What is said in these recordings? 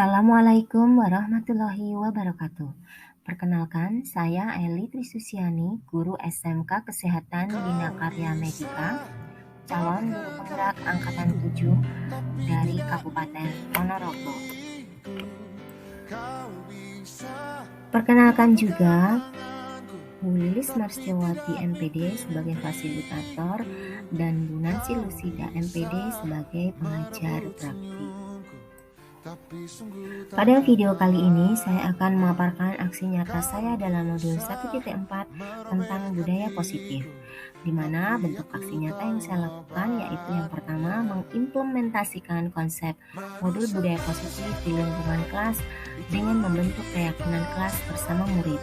Assalamualaikum warahmatullahi wabarakatuh. Perkenalkan, saya Eli Trisusiani, guru SMK Kesehatan Bina Karya Medika, calon guru penggerak Angkatan 7 dari Kabupaten Ponorogo. Perkenalkan juga Bu Lilis Marsyawati MPD sebagai fasilitator dan Bu Nancy Lucida MPD sebagai pengajar praktik. Pada video kali ini saya akan memaparkan aksi nyata saya dalam modul 1.4 tentang budaya positif, di mana bentuk aksi nyata yang saya lakukan yaitu yang pertama mengimplementasikan konsep modul budaya positif di lingkungan kelas dengan membentuk keyakinan kelas bersama murid.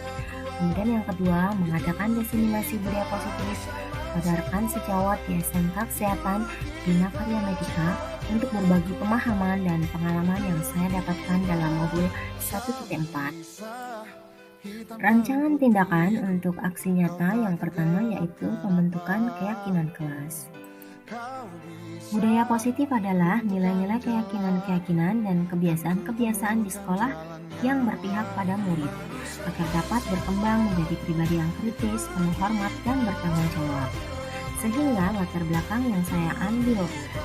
Kemudian yang kedua, mengadakan diseminasi budaya positif pada rekan sejawat di SMK Kesehatan Bina Karya Medika untuk berbagi pemahaman dan pengalaman yang saya dapatkan dalam modul 1.4. Rancangan tindakan untuk aksi nyata yang pertama yaitu pembentukan keyakinan kelas. Budaya positif adalah nilai-nilai keyakinan-keyakinan dan kebiasaan-kebiasaan di sekolah yang berpihak pada murid, agar dapat berkembang menjadi pribadi yang kritis, penuh hormat, dan bertanggung jawab. Sehingga latar belakang yang saya ambil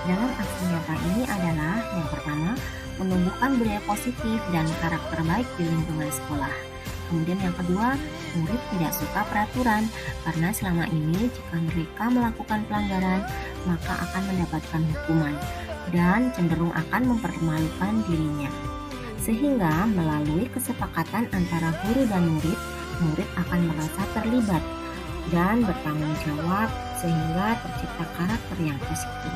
dalam aksi nyata ini adalah yang pertama, menumbuhkan budaya positif dan karakter baik di lingkungan sekolah. Kemudian yang kedua, murid tidak suka peraturan karena selama ini jika mereka melakukan pelanggaran maka akan mendapatkan hukuman dan cenderung akan mempermalukan dirinya. Sehingga melalui kesepakatan antara guru dan murid, murid akan merasa terlibat dan bertanggung jawab sehingga tercipta karakter yang positif.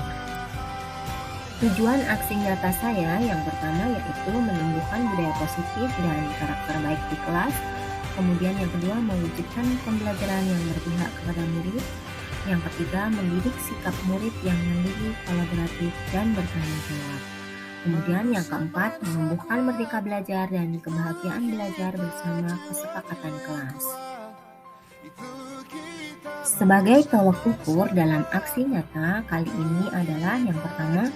Tujuan aksi nyata saya yang pertama yaitu menumbuhkan budaya positif dan karakter baik di kelas. Kemudian yang kedua, mewujudkan pembelajaran yang berpihak kepada murid. Yang ketiga, mendidik sikap murid yang mandiri, kolaboratif, dan bertanggung jawab. Kemudian yang keempat, menumbuhkan merdeka belajar dan kebahagiaan belajar bersama kesepakatan kelas. Sebagai tolok ukur dalam aksi nyata kali ini adalah yang pertama,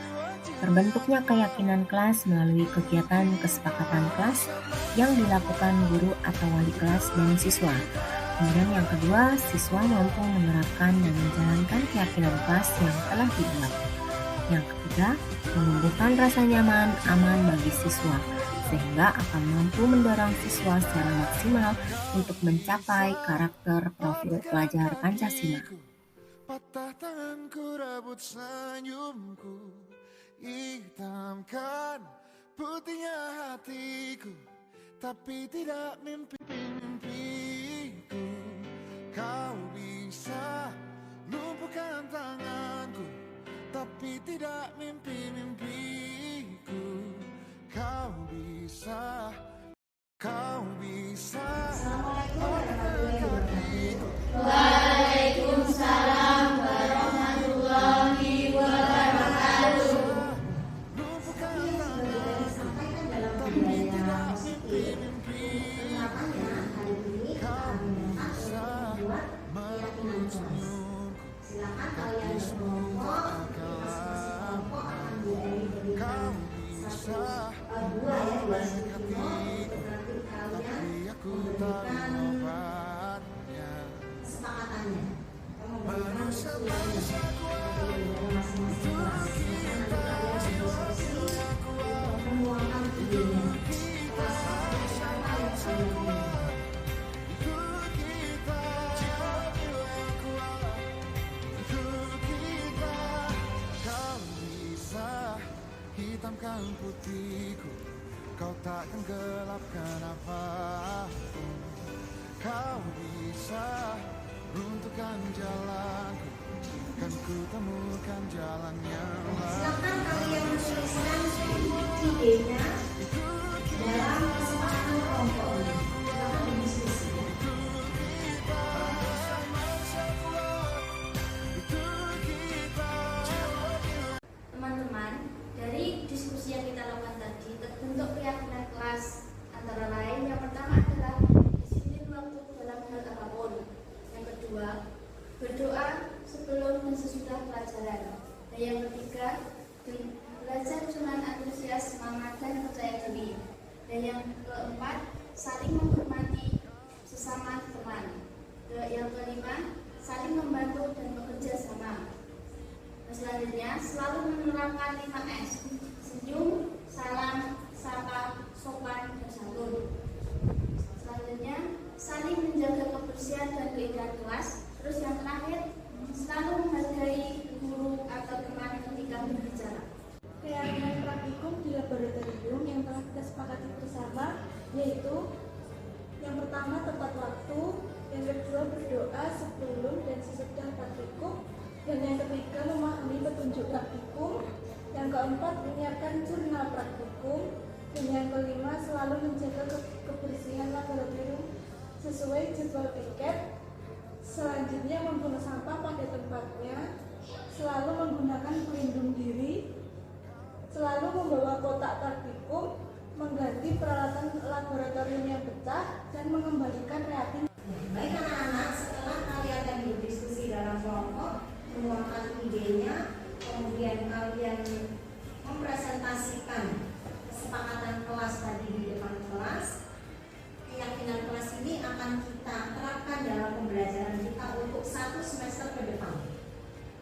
terbentuknya keyakinan kelas melalui kegiatan kesepakatan kelas yang dilakukan guru atau wali kelas dan siswa. Kemudian yang kedua, siswa mampu menerapkan dan menjalankan keyakinan kelas yang telah dibuat. Yang ketiga, menumbuhkan rasa nyaman, aman bagi siswa, sehingga akan mampu mendorong siswa secara maksimal untuk mencapai karakter profil pelajar Pancasila. Patah tanganku, rebut senyumku, hitamkan putihnya hatiku, tapi tidak mimpi-mimpiku. Kau bisa lumpuhkan tanganku, tapi tidak mimpi-mimpiku. Kau bisa. Assalamualaikum warahmatullahi wabarakatuh. Waalaikumsalam warahmatullahi wabarakatuh. Seperti yang sudah disampaikan dalam budaya positif, penerapannya hari ini akan membuat keyakinan kelas. Silakan kalian berkelompok, masing-masing kelompok akan diberi dua ya, dua skenario. Nanti kalian memberikan kesepakatannya. Memberikan yang masing-masing kelas. Nanti kalian berdiskusi untuk menuangkan idenya. Apa yang kalian punya. Hitamkan putihku, kau takkan gelapkan apapun. Kau bisa runtuhkan jalanku, kan ku temukan jalan yang lain. Silakan kalian menuliskan idenya dalam kesepakatan kelompok ini. Silakan berdiskusi. Teman-teman, dari diskusi yang kita lakukan tadi terbentuk keyakinan kelas, antara lain yang pertama adalah disiplin waktu dalam hal apapun. Yang kedua, berdoa sebelum dan sesudah pelajaran. Dan yang ketiga, belajar dengan antusias, semangat, dan percaya diri. saling membantu dan bekerja sama. Selanjutnya, selalu menerapkan 5S: senyum, salam, sapa, sopan, dan santun. Selanjutnya, saling menjaga kebersihan dan keindahan kelas. Terus yang terakhir, selalu menghargai guru atau teman ketika berbicara. Keyakinan praktikum di laboratorium yang telah kita sepakati bersama yaitu yang pertama tepat waktu, yang kedua berdoa sebelum dan sesudah praktikum, dan yang ketiga memahami petunjuk praktikum, yang keempat menyiapkan jurnal praktikum, dan yang kelima selalu menjaga kebersihan laboratorium sesuai jadwal piket. Selanjutnya membuang sampah pada tempatnya, selalu menggunakan pelindung diri, selalu membawa kotak praktikum, mengganti peralatan laboratorium yang pecah, dan mengembalikan reagen. Baik anak-anak, setelah kalian tadi berdiskusi dalam kelompok, menuangkan idenya, kemudian kalian mempresentasikan kesepakatan kelas tadi di depan kelas. Keyakinan kelas ini akan kita terapkan dalam pembelajaran kita untuk 1 semester ke depan,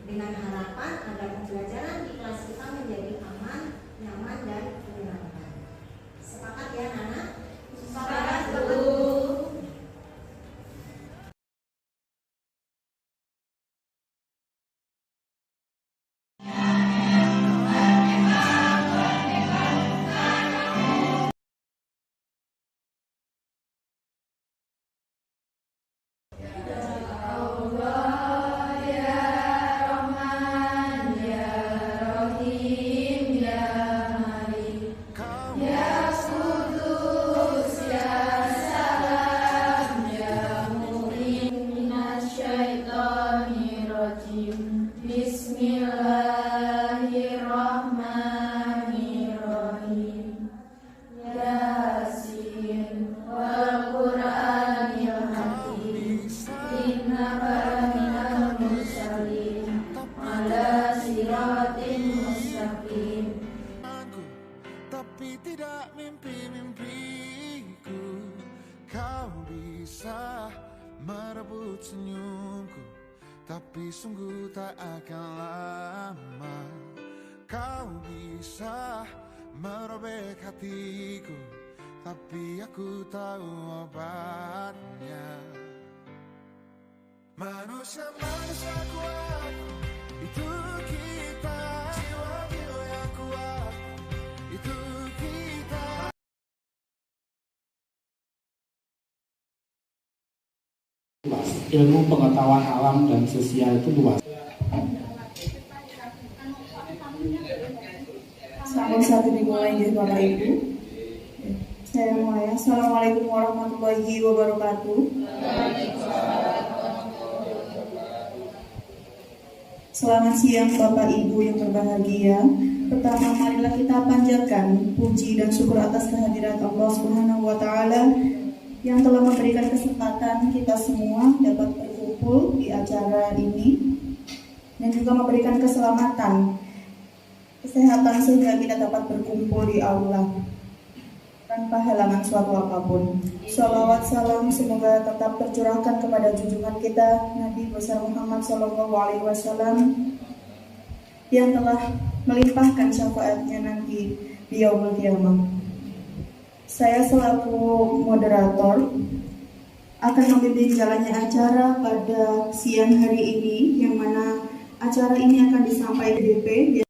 dengan harapan agar pembelajaran di kelas kita menjadi aman, nyaman, dan menyenangkan. Sepakat ya anak? Sepakat, Bu. Bismillahirrahmanirrahim. Yasin wal Qur'anil Hakim. Innaka laminal mursalin ala siratin mustaqim. Tapi tidak mimpi-mimpiku. Kau bisa merebut senyumku, tapi sungguh tak akan lama. Kau bisa merobek hatiku, tapi aku tahu obatnya. Manusia kuat, itu kita. Jiwa-jiwa yang kuat, itu kita. Ilmu pengetahuan alam dan sosial itu luas. Sampai saat ini dimulai ya Bapak Ibu. Saya mulai. Assalamualaikum warahmatullahi wabarakatuh. Selamat siang Bapak Ibu yang berbahagia. Pertama, marilah kita panjatkan puji dan syukur atas kehadirat Allah Subhanahu wa taala yang telah memberikan kesempatan kita semua dapat berkumpul di acara ini dan juga memberikan keselamatan, kesehatan sehingga kita dapat berkumpul di aula tanpa halangan suatu apapun. Shalawat salam semoga tetap tercurahkan kepada junjungan kita Nabi besar Muhammad SAW yang telah melimpahkan syafaatnya nanti di yaumul qiyamah. Saya selaku moderator akan membimbing jalannya acara pada siang hari ini, yang mana acara ini akan disampaikan DP.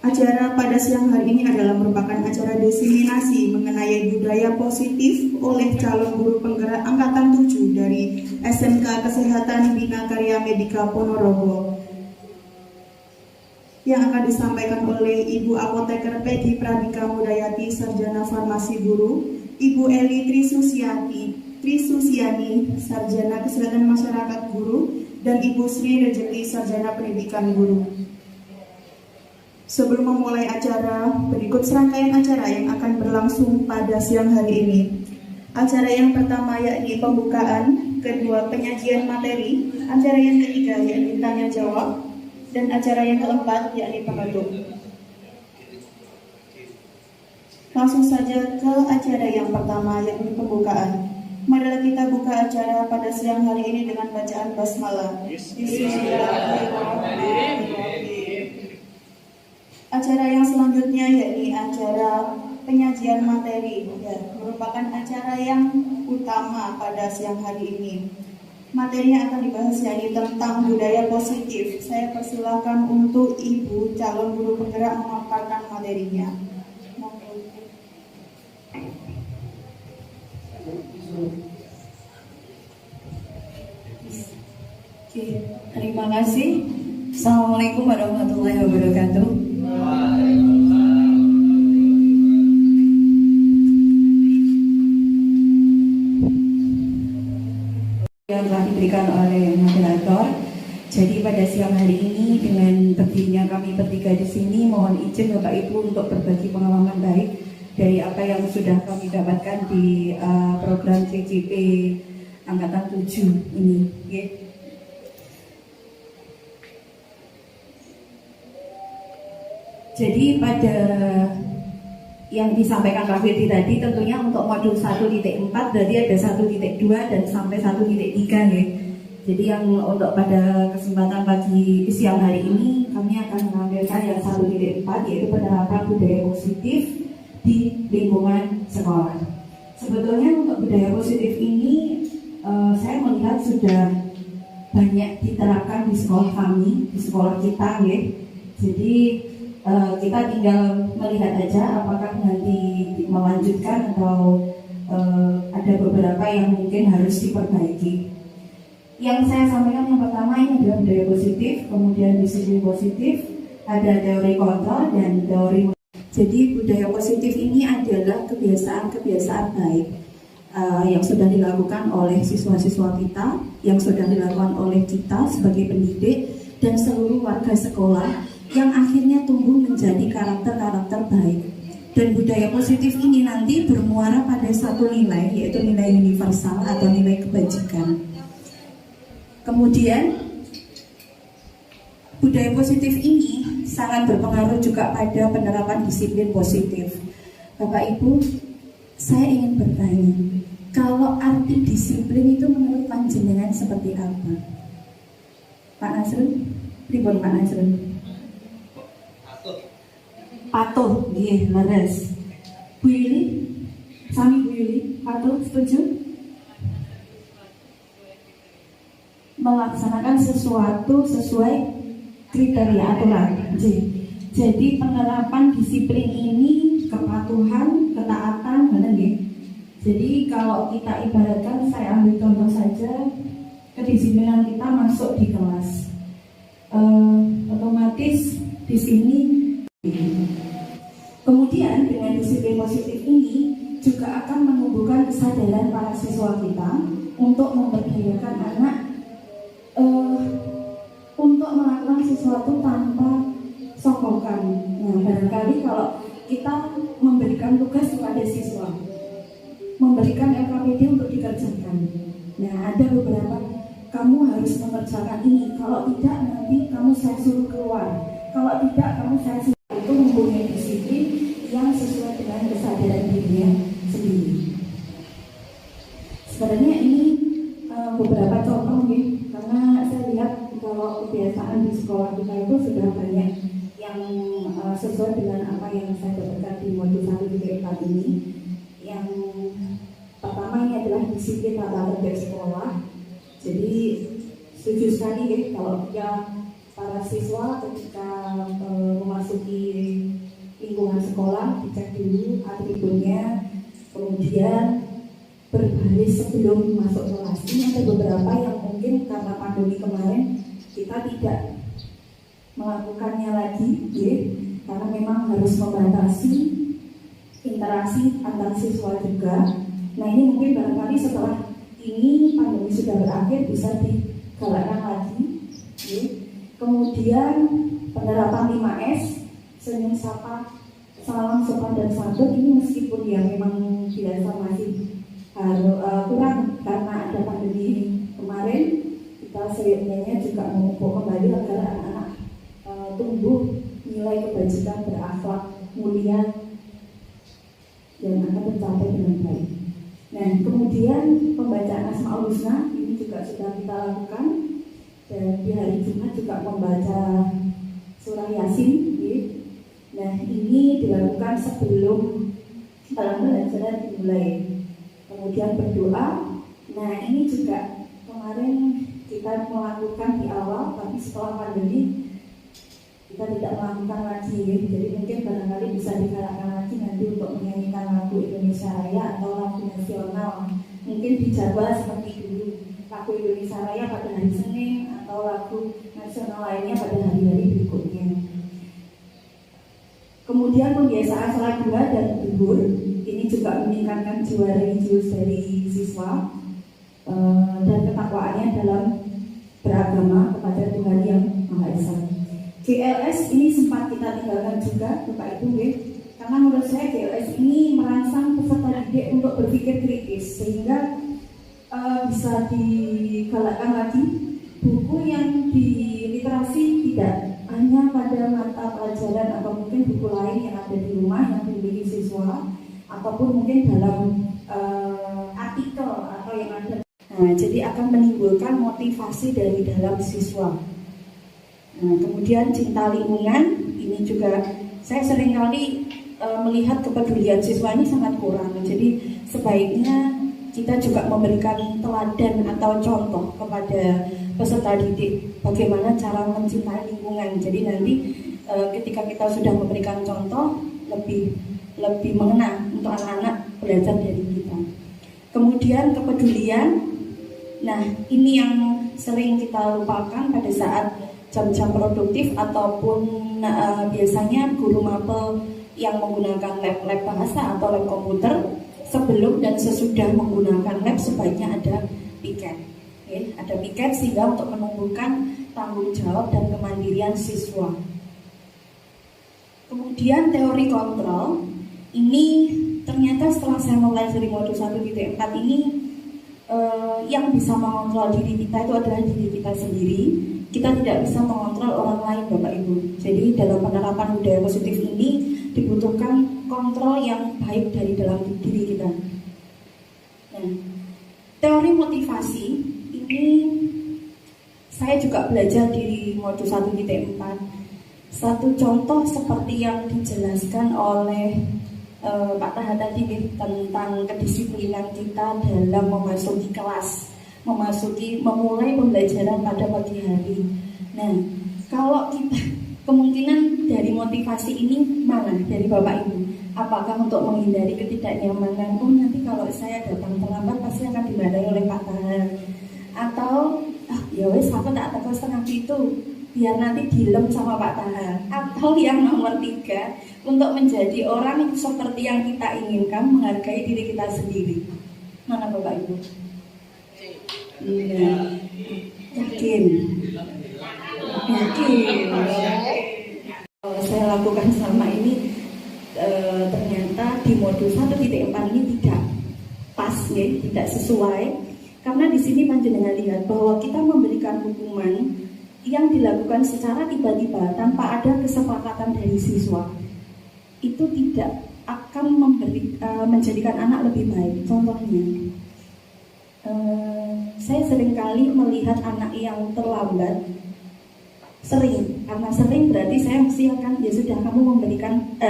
Acara pada siang hari ini adalah merupakan acara diseminasi mengenai budaya positif oleh calon guru penggerak Angkatan 7 dari SMK Kesehatan Bina Karya Medika Ponorogo, yang akan disampaikan oleh Ibu Apoteker Peggy Pradika Mudayati, Sarjana Farmasi Guru, Ibu Eli Trisusiani, Sarjana Kesehatan Masyarakat Guru, dan Ibu Sri Rejeki, Sarjana Pendidikan Guru. Sebelum memulai acara, berikut serangkaian acara yang akan berlangsung pada siang hari ini. Acara yang pertama yakni pembukaan, kedua penyajian materi, acara yang ketiga yakni tanya jawab, dan acara yang keempat yakni penutup. Langsung saja ke acara yang pertama yakni pembukaan. Marilah kita buka acara pada siang hari ini dengan bacaan basmalah. Bismillahirrahmanirrahim. Acara yang selanjutnya yakni acara penyajian materi, merupakan acara yang utama pada siang hari ini. Materi yang akan dibahas yakni tentang budaya positif. Saya persilakan untuk Ibu calon guru penggerak memaparkan materinya. Oke, terima kasih. Assalamualaikum warahmatullahi wabarakatuh. Yang telah diberikan oleh moderator. Jadi pada siang hari ini dengan berdirinya kami bertiga di sini, mohon izin Bapak Ibu untuk berbagi pengalaman baik dari apa yang sudah kami dapatkan di program CCP Angkatan 7 ini. Okay. Jadi pada yang disampaikan Pak Firdi tadi tentunya untuk modul 1.4 berarti ada 1.2 dan sampai 1.3 ya. Jadi yang untuk pada kesempatan pagi siang hari ini kami akan menampilkan yang 1.4 yaitu penerapan budaya positif di lingkungan sekolah. Sebetulnya untuk budaya positif ini saya melihat sudah banyak diterapkan di sekolah kami, di sekolah kita ya. Jadi kita tinggal melihat aja apakah nanti melanjutkan atau ada beberapa yang mungkin harus diperbaiki. Yang saya sampaikan yang pertama ini adalah budaya positif, kemudian disiplin positif, ada teori kontrol dan teori. Jadi budaya positif ini adalah kebiasaan-kebiasaan baik yang sudah dilakukan oleh siswa-siswa kita, yang sudah dilakukan oleh kita sebagai pendidik dan seluruh warga sekolah, yang akhirnya tumbuh menjadi karakter-karakter baik. Dan budaya positif ini nanti bermuara pada satu nilai, yaitu nilai universal atau nilai kebajikan. Kemudian budaya positif ini sangat berpengaruh juga pada penerapan disiplin positif. Bapak Ibu, saya ingin bertanya, kalau arti disiplin itu menurut panjenengan seperti apa? Pak Nasrul, ribon Pak Nasrul. Patuh, iya, leres. Bu Yuli, sami Bu Yuli, patuh, setuju? Melaksanakan sesuatu sesuai kriteria aturan. Jadi penerapan disiplin ini kepatuhan, ketaatan, benar ya? Jadi kalau kita ibaratkan, saya ambil contoh saja, kedisiplinan kita masuk di kelas, otomatis di sini. Kemudian dengan disiplin positif ini juga akan menumbuhkan kesadaran para siswa kita untuk memberdayakan anak untuk melakukan sesuatu tanpa sokokan. Nah, barangkali kalau kita memberikan tugas kepada siswa, memberikan LKPD untuk dikerjakan. Nah, ada beberapa, kamu harus mengerjakan ini. Kalau tidak, nanti kamu saya suruh keluar. Kalau tidak, kamu saya suruh. Itu mempunyai disiplin yang sesuai dengan kesadaran dirinya sendiri. Sebenarnya ini beberapa contoh nih, karena saya lihat kalau kebiasaan di sekolah kita itu sudah banyak yang sesuai dengan apa yang saya dapatkan di modul 1.4 ini. Yang pertama ini adalah disiplin tata tertib sekolah. Jadi setuju sekali ya kalau para siswa ketika memasuki lingkungan sekolah dicek dulu atributnya, kemudian berbaris sebelum masuk kelas. Ini ada beberapa yang mungkin karena pandemi kemarin kita tidak melakukannya lagi, ya, karena memang harus membatasi interaksi antar siswa juga. Nah ini mungkin barangkali setelah ini pandemi sudah berakhir bisa digalakkan lagi, ya. Kemudian penerapan 5S, senyum, sapa, salam, sopan dan santun ini meskipun ya memang dirasa masih kurang karena ada pandemi kemarin, kita seyogyanya juga memupuk kembali agar anak-anak tumbuh nilai kebajikan, berakhlak mulia dan akan tercapai dengan baik. Nah kemudian Asmaul Husna ini juga sudah kita lakukan, dan di hari Jumat juga membaca surah Yasin. Nah, ini dilakukan sebelum pelajaran dimulai. Kemudian berdoa. Nah, ini juga kemarin kita melakukan di awal, tapi setelah pandemi kita tidak melakukan lagi. Jadi mungkin barangkali bisa digalakan lagi nanti untuk menyanyikan lagu Indonesia Raya atau lagu nasional. Mungkin dijadwal seperti dulu, lagu Indonesia Raya pada hari Senin atau lagu nasional lainnya pada hari-hari berikutnya. Kemudian pembiasaan salat dua dan zuhur ini juga meningkatkan jiwa religius dari siswa dan ketakwaannya dalam beragama kepada Tuhan yang Maha Esa. GLS ini sempat kita tinggalkan juga, Bapak Ibu, karena menurut saya GLS ini merangsang peserta didik untuk berpikir kritis, sehingga bisa digalakkan lagi buku yang di literasi tidak hanya pada mata pelajaran atau mungkin buku lain yang ada di rumah yang dimiliki siswa, ataupun mungkin dalam artikel atau yang ada. Nah, jadi akan menimbulkan motivasi dari dalam siswa. Nah, kemudian cinta lingkungan ini juga saya seringkali melihat kepedulian siswa ini sangat kurang. Jadi sebaiknya kita juga memberikan teladan atau contoh kepada peserta didik bagaimana cara mencintai lingkungan. Jadi nanti ketika kita sudah memberikan contoh lebih mengena untuk anak-anak belajar dari kita. Kemudian kepedulian. Nah, ini yang sering kita lupakan pada saat jam-jam produktif ataupun biasanya guru mapel yang menggunakan lab bahasa atau lab komputer sebelum dan sesudah menggunakan lab sebaiknya ada piket. Ada piket sehingga untuk menumbuhkan tanggung jawab dan kemandirian siswa. Kemudian teori kontrol ini ternyata setelah saya mempelajari modul 1.4 ini yang bisa mengontrol diri kita itu adalah diri kita sendiri. Kita tidak bisa mengontrol orang lain, Bapak Ibu. Jadi dalam penerapan budaya positif ini dibutuhkan kontrol yang baik dari dalam diri kita. Nah, teori motivasi ini saya juga belajar di modul 1.4. Satu contoh seperti yang dijelaskan oleh Pak Taha tadi tentang kedisiplinan kita dalam memasuki kelas, memulai pembelajaran pada pagi hari. Nah, kalau kita kemungkinan dari motivasi ini mana dari Bapak Ibu? Apakah untuk menghindari ketidaknyamanan? Oh, nanti kalau saya datang terlambat pasti akan dimarahi oleh Pak Taha. Atau ya wes aku tak tekan setengah itu biar nanti dilem sama Pak Taha. Atau yang nomor 3, untuk menjadi orang seperti yang kita inginkan, menghargai diri kita sendiri. Mana Bapak Ibu? Iya, yakin. Saya lakukan selama ini ternyata di modul 1.4 ini tidak pas, ya, tidak sesuai. Karena di sini panjenengan lihat bahwa kita memberikan hukuman yang dilakukan secara tiba-tiba tanpa ada kesepakatan dari siswa, itu tidak akan menjadikan anak lebih baik. Contohnya, saya seringkali melihat anak yang terlambat. Karena sering berarti saya mesti akan, ya sudah kamu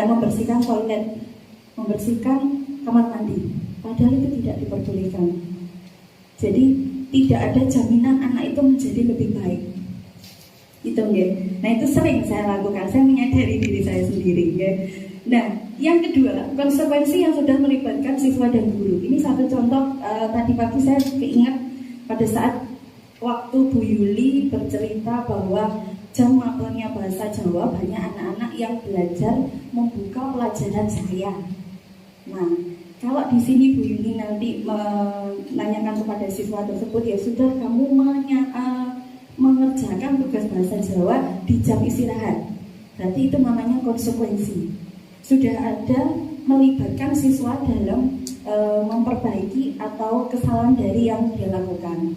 membersihkan toilet, membersihkan kamar mandi. Padahal itu tidak diperbolehkan. Jadi tidak ada jaminan anak itu menjadi lebih baik. Itu ya. Nah, itu sering saya lakukan. Saya menyadari diri saya sendiri ya. Nah, yang kedua, konsekuensi yang sudah melibatkan siswa dan guru. Ini satu contoh, tadi pagi saya keingat pada saat waktu Bu Yuli bercerita bahwa jam mapelnya bahasa Jawa banyak anak-anak yang belajar membuka pelajaran saya. Nah, kalau di sini Bu Yuli nanti menanyakan kepada siswa tersebut, ya sudah kamu mengerjakan tugas bahasa Jawa di jam istirahat. Berarti itu namanya konsekuensi. Sudah ada melibatkan siswa dalam memperbaiki atau kesalahan dari yang dia lakukan.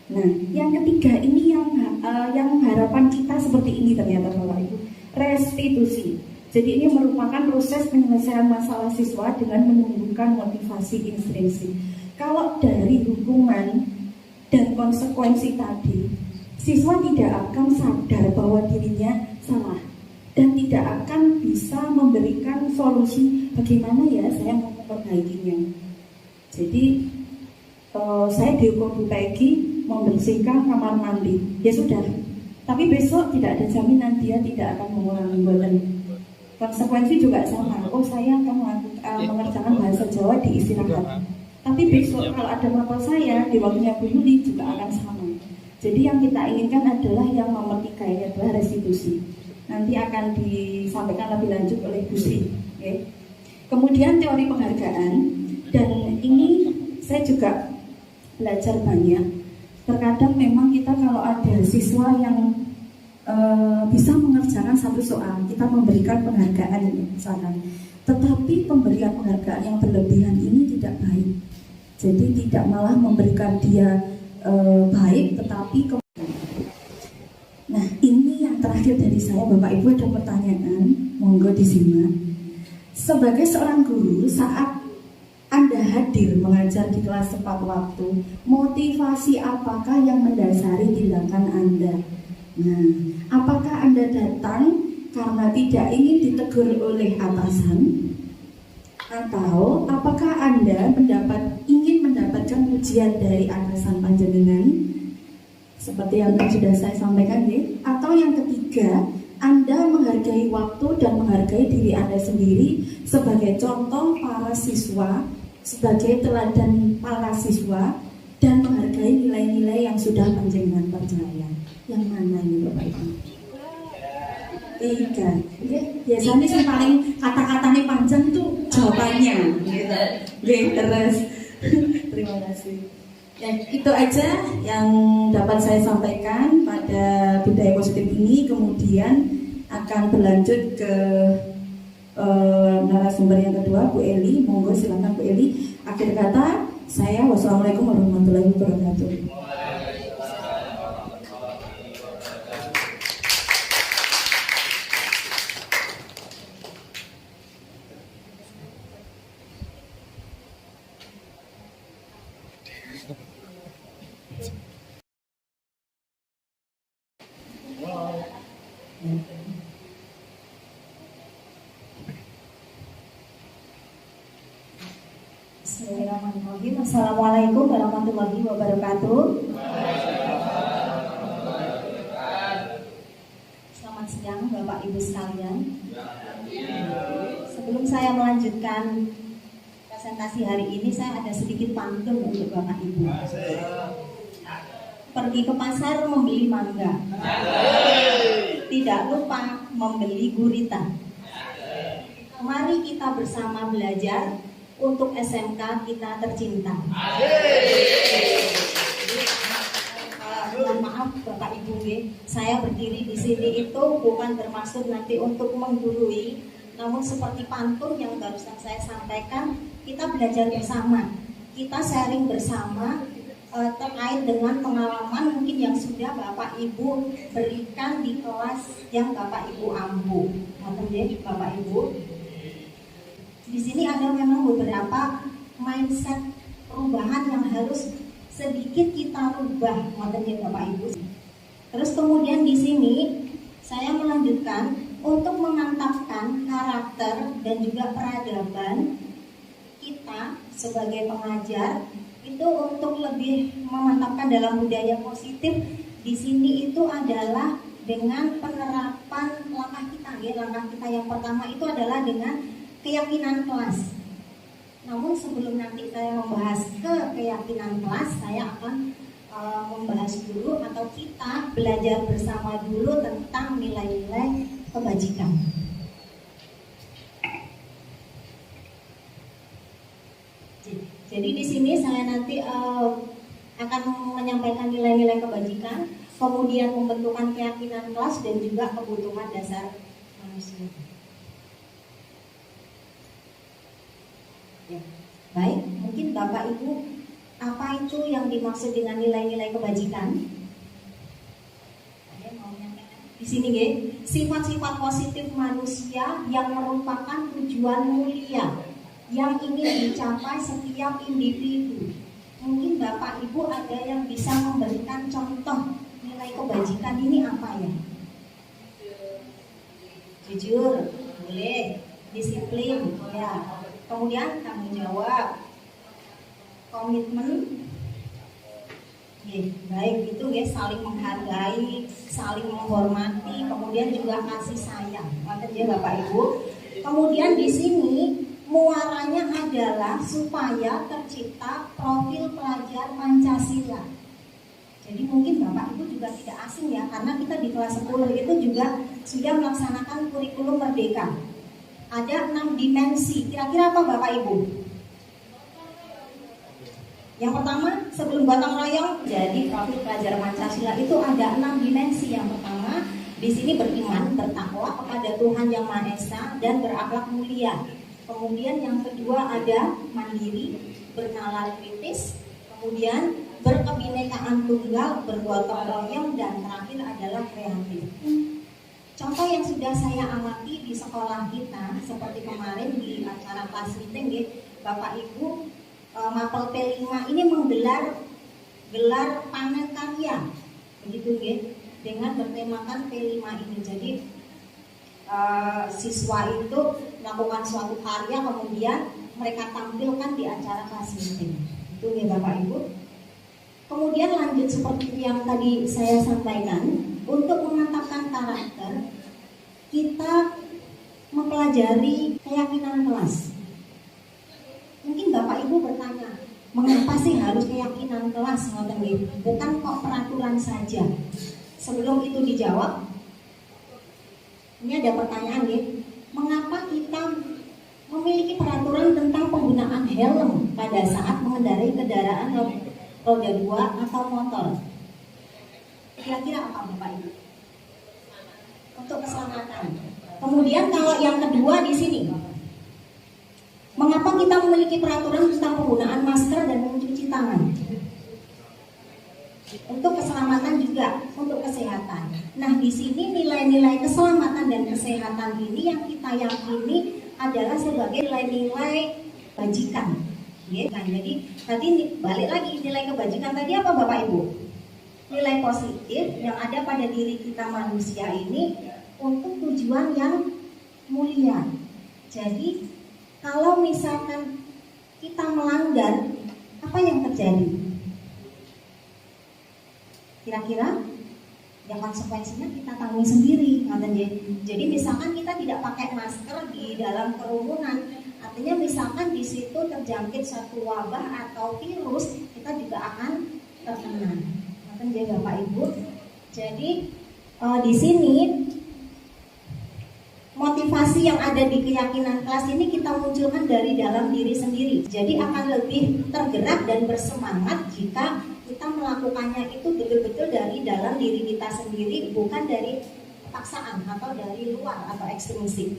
Nah, yang ketiga ini yang harapan kita seperti ini ternyata Bapak Ibu, restitusi. Jadi ini merupakan proses penyelesaian masalah siswa dengan menumbuhkan motivasi intrinsik. Kalau dari hukuman dan konsekuensi tadi, siswa tidak akan sadar bahwa dirinya salah dan tidak akan bisa memberikan solusi bagaimana ya saya mau memperbaikinya. Jadi saya dihukum Bu Peggy membersihkan kamar mandi, ya sudah. Tapi besok tidak ada jaminan dia tidak akan mengulangi badan. Konsekuensi juga sama. Oh, saya akan mengerjakan bahasa Jawa di istirahat. Tapi besok kalau ada mapel saya di waktunya Bu Yuli juga akan sama. Jadi yang kita inginkan adalah yang nomor 3, ini adalah restitusi. Nanti akan disampaikan lebih lanjut oleh Bu Sri. Okay. Kemudian teori penghargaan, dan ini saya juga belajar banyak. Terkadang memang kita kalau ada siswa yang bisa mengerjakan satu soal, kita memberikan penghargaan misalkan. Tetapi pemberian penghargaan yang berlebihan ini tidak baik. Jadi tidak malah memberikan dia baik, tetapi nah ini yang terakhir dari saya, Bapak Ibu, ada pertanyaan, monggo disimak. Sebagai seorang guru, saat Anda hadir mengajar di kelas tepat waktu, motivasi apakah yang mendasari tindakan Anda? Nah, apakah Anda datang karena tidak ingin ditegur oleh atasan? Atau apakah Anda ingin mendapatkan pujian dari atasan panjenengan? Seperti yang sudah saya sampaikan ya. Atau yang ketiga, Anda menghargai waktu dan menghargai diri Anda sendiri sebagai contoh para siswa, sebagai teladan para siswa, dan menghargai nilai-nilai yang sudah panjenengan percaya. Yang mana ini Bapak Ibu? 3. Biasanya yang paling kata-katanya panjang itu jawabannya. Terus terima kasih. Ya, itu aja yang dapat saya sampaikan pada budaya positif ini. Kemudian akan berlanjut ke narasumber yang kedua, Bu Eli. Monggo silakan Bu Eli. Akhir kata saya, wassalamualaikum warahmatullahi wabarakatuh. Bismillahirrahmanirrahim. Assalamualaikum warahmatullahi wabarakatuh. Selamat siang Bapak Ibu sekalian. Sebelum saya melanjutkan presentasi hari ini, saya ada sedikit pantun untuk Bapak Ibu. Pergi ke pasar membeli mangga, tidak lupa membeli gurita. Mari kita bersama belajar untuk SMK kita tercinta. Mohon maaf Bapak Ibu, saya berdiri di sini itu bukan bermaksud nanti untuk menggurui, namun seperti pantun yang barusan saya sampaikan, kita belajar bersama, kita sharing bersama terkait dengan pengalaman mungkin yang sudah Bapak Ibu berikan di kelas yang Bapak Ibu ampu. Bapak Ibu, di sini ada memang beberapa mindset perubahan yang harus sedikit kita rubah, Bapak Ibu. Terus kemudian di sini saya melanjutkan untuk memantapkan karakter dan juga peradaban kita sebagai pengajar. Itu untuk lebih memantapkan dalam budaya positif di sini itu adalah dengan penerapan langkah kita. Langkah kita yang pertama itu adalah dengan keyakinan kelas. Namun sebelum nanti saya membahas keyakinan kelas, saya akan membahas dulu atau kita belajar bersama dulu tentang nilai-nilai kebajikan. Jadi di sini saya nanti akan menyampaikan nilai-nilai kebajikan, kemudian pembentukan keyakinan kelas dan juga kebutuhan dasar manusia. Ya. Baik, mungkin Bapak Ibu, apa itu yang dimaksud dengan nilai-nilai kebajikan? Ada mau menyampaikan? Di sini sifat-sifat positif manusia yang merupakan tujuan mulia yang ingin dicapai setiap individu Mungkin Bapak Ibu ada yang bisa memberikan contoh nilai kebajikan ini apa ya? Jujur, boleh. Disiplin, ya. Kemudian tanggung jawab, komitmen, baik itu saling menghargai, saling menghormati, kemudian juga kasih sayang. Maksud ya Bapak Ibu. Kemudian di sini muaranya adalah supaya tercipta profil pelajar Pancasila. Jadi mungkin Bapak Ibu juga tidak asing ya, karena kita di kelas 10 itu juga sudah melaksanakan kurikulum merdeka. Ada 6 dimensi. Kira-kira apa Bapak Ibu? Yang pertama, sebelum gotong royong, jadi profil pelajar Pancasila itu ada 6 dimensi. Yang pertama, di sini beriman, bertakwa kepada Tuhan Yang Maha Esa dan berakhlak mulia. Kemudian yang kedua ada mandiri, bernalar kritis. Kemudian berkebinekaan tunggal, bergotong royong, dan terakhir adalah kreatif. Contoh yang sudah saya amati di sekolah kita, seperti kemarin di acara kelas meeting, Bapak Ibu, Mapel P5 ini menggelar panen karya, begitu dengan bertemakan P5 ini. Jadi siswa itu melakukan suatu karya, kemudian mereka tampilkan di acara kelas meeting. Itu Bapak Ibu. Kemudian lanjut seperti yang tadi saya sampaikan, untuk memantapkan karakter, kita mempelajari keyakinan kelas. Mungkin Bapak Ibu bertanya, mengapa sih harus keyakinan kelas? Bukan kok peraturan saja. Sebelum itu dijawab, ini ada pertanyaan mengapa kita memiliki peraturan tentang penggunaan helm pada saat mengendarai kendaraan roda 2 atau motor? Kira-kira apa Bapak Ibu? Untuk keselamatan. Kemudian kalau yang kedua di sini, mengapa kita memiliki peraturan tentang penggunaan masker dan mencuci tangan? Untuk keselamatan juga, untuk kesehatan. Nah, di sini nilai-nilai keselamatan dan kesehatan ini yang kita yakini adalah sebagai nilai-nilai kebajikan. Jadi tadi balik lagi, nilai kebajikan tadi apa Bapak Ibu? Nilai positif yang ada pada diri kita manusia ini untuk tujuan yang mulia. Jadi kalau misalkan kita melanggar, apa yang terjadi? Kira-kira ya konsekuensinya kita tanggung sendiri. Jadi misalkan kita tidak pakai masker di dalam kerumunan, artinya misalkan di situ terjangkit suatu wabah atau virus, kita juga akan terkena. Jadi Bapak Ibu, jadi di sini motivasi yang ada di keyakinan kelas ini kita munculkan dari dalam diri sendiri. Jadi akan lebih tergerak dan bersemangat jika kita melakukannya itu betul-betul dari dalam diri kita sendiri, bukan dari paksaan atau dari luar atau ekstrinsi.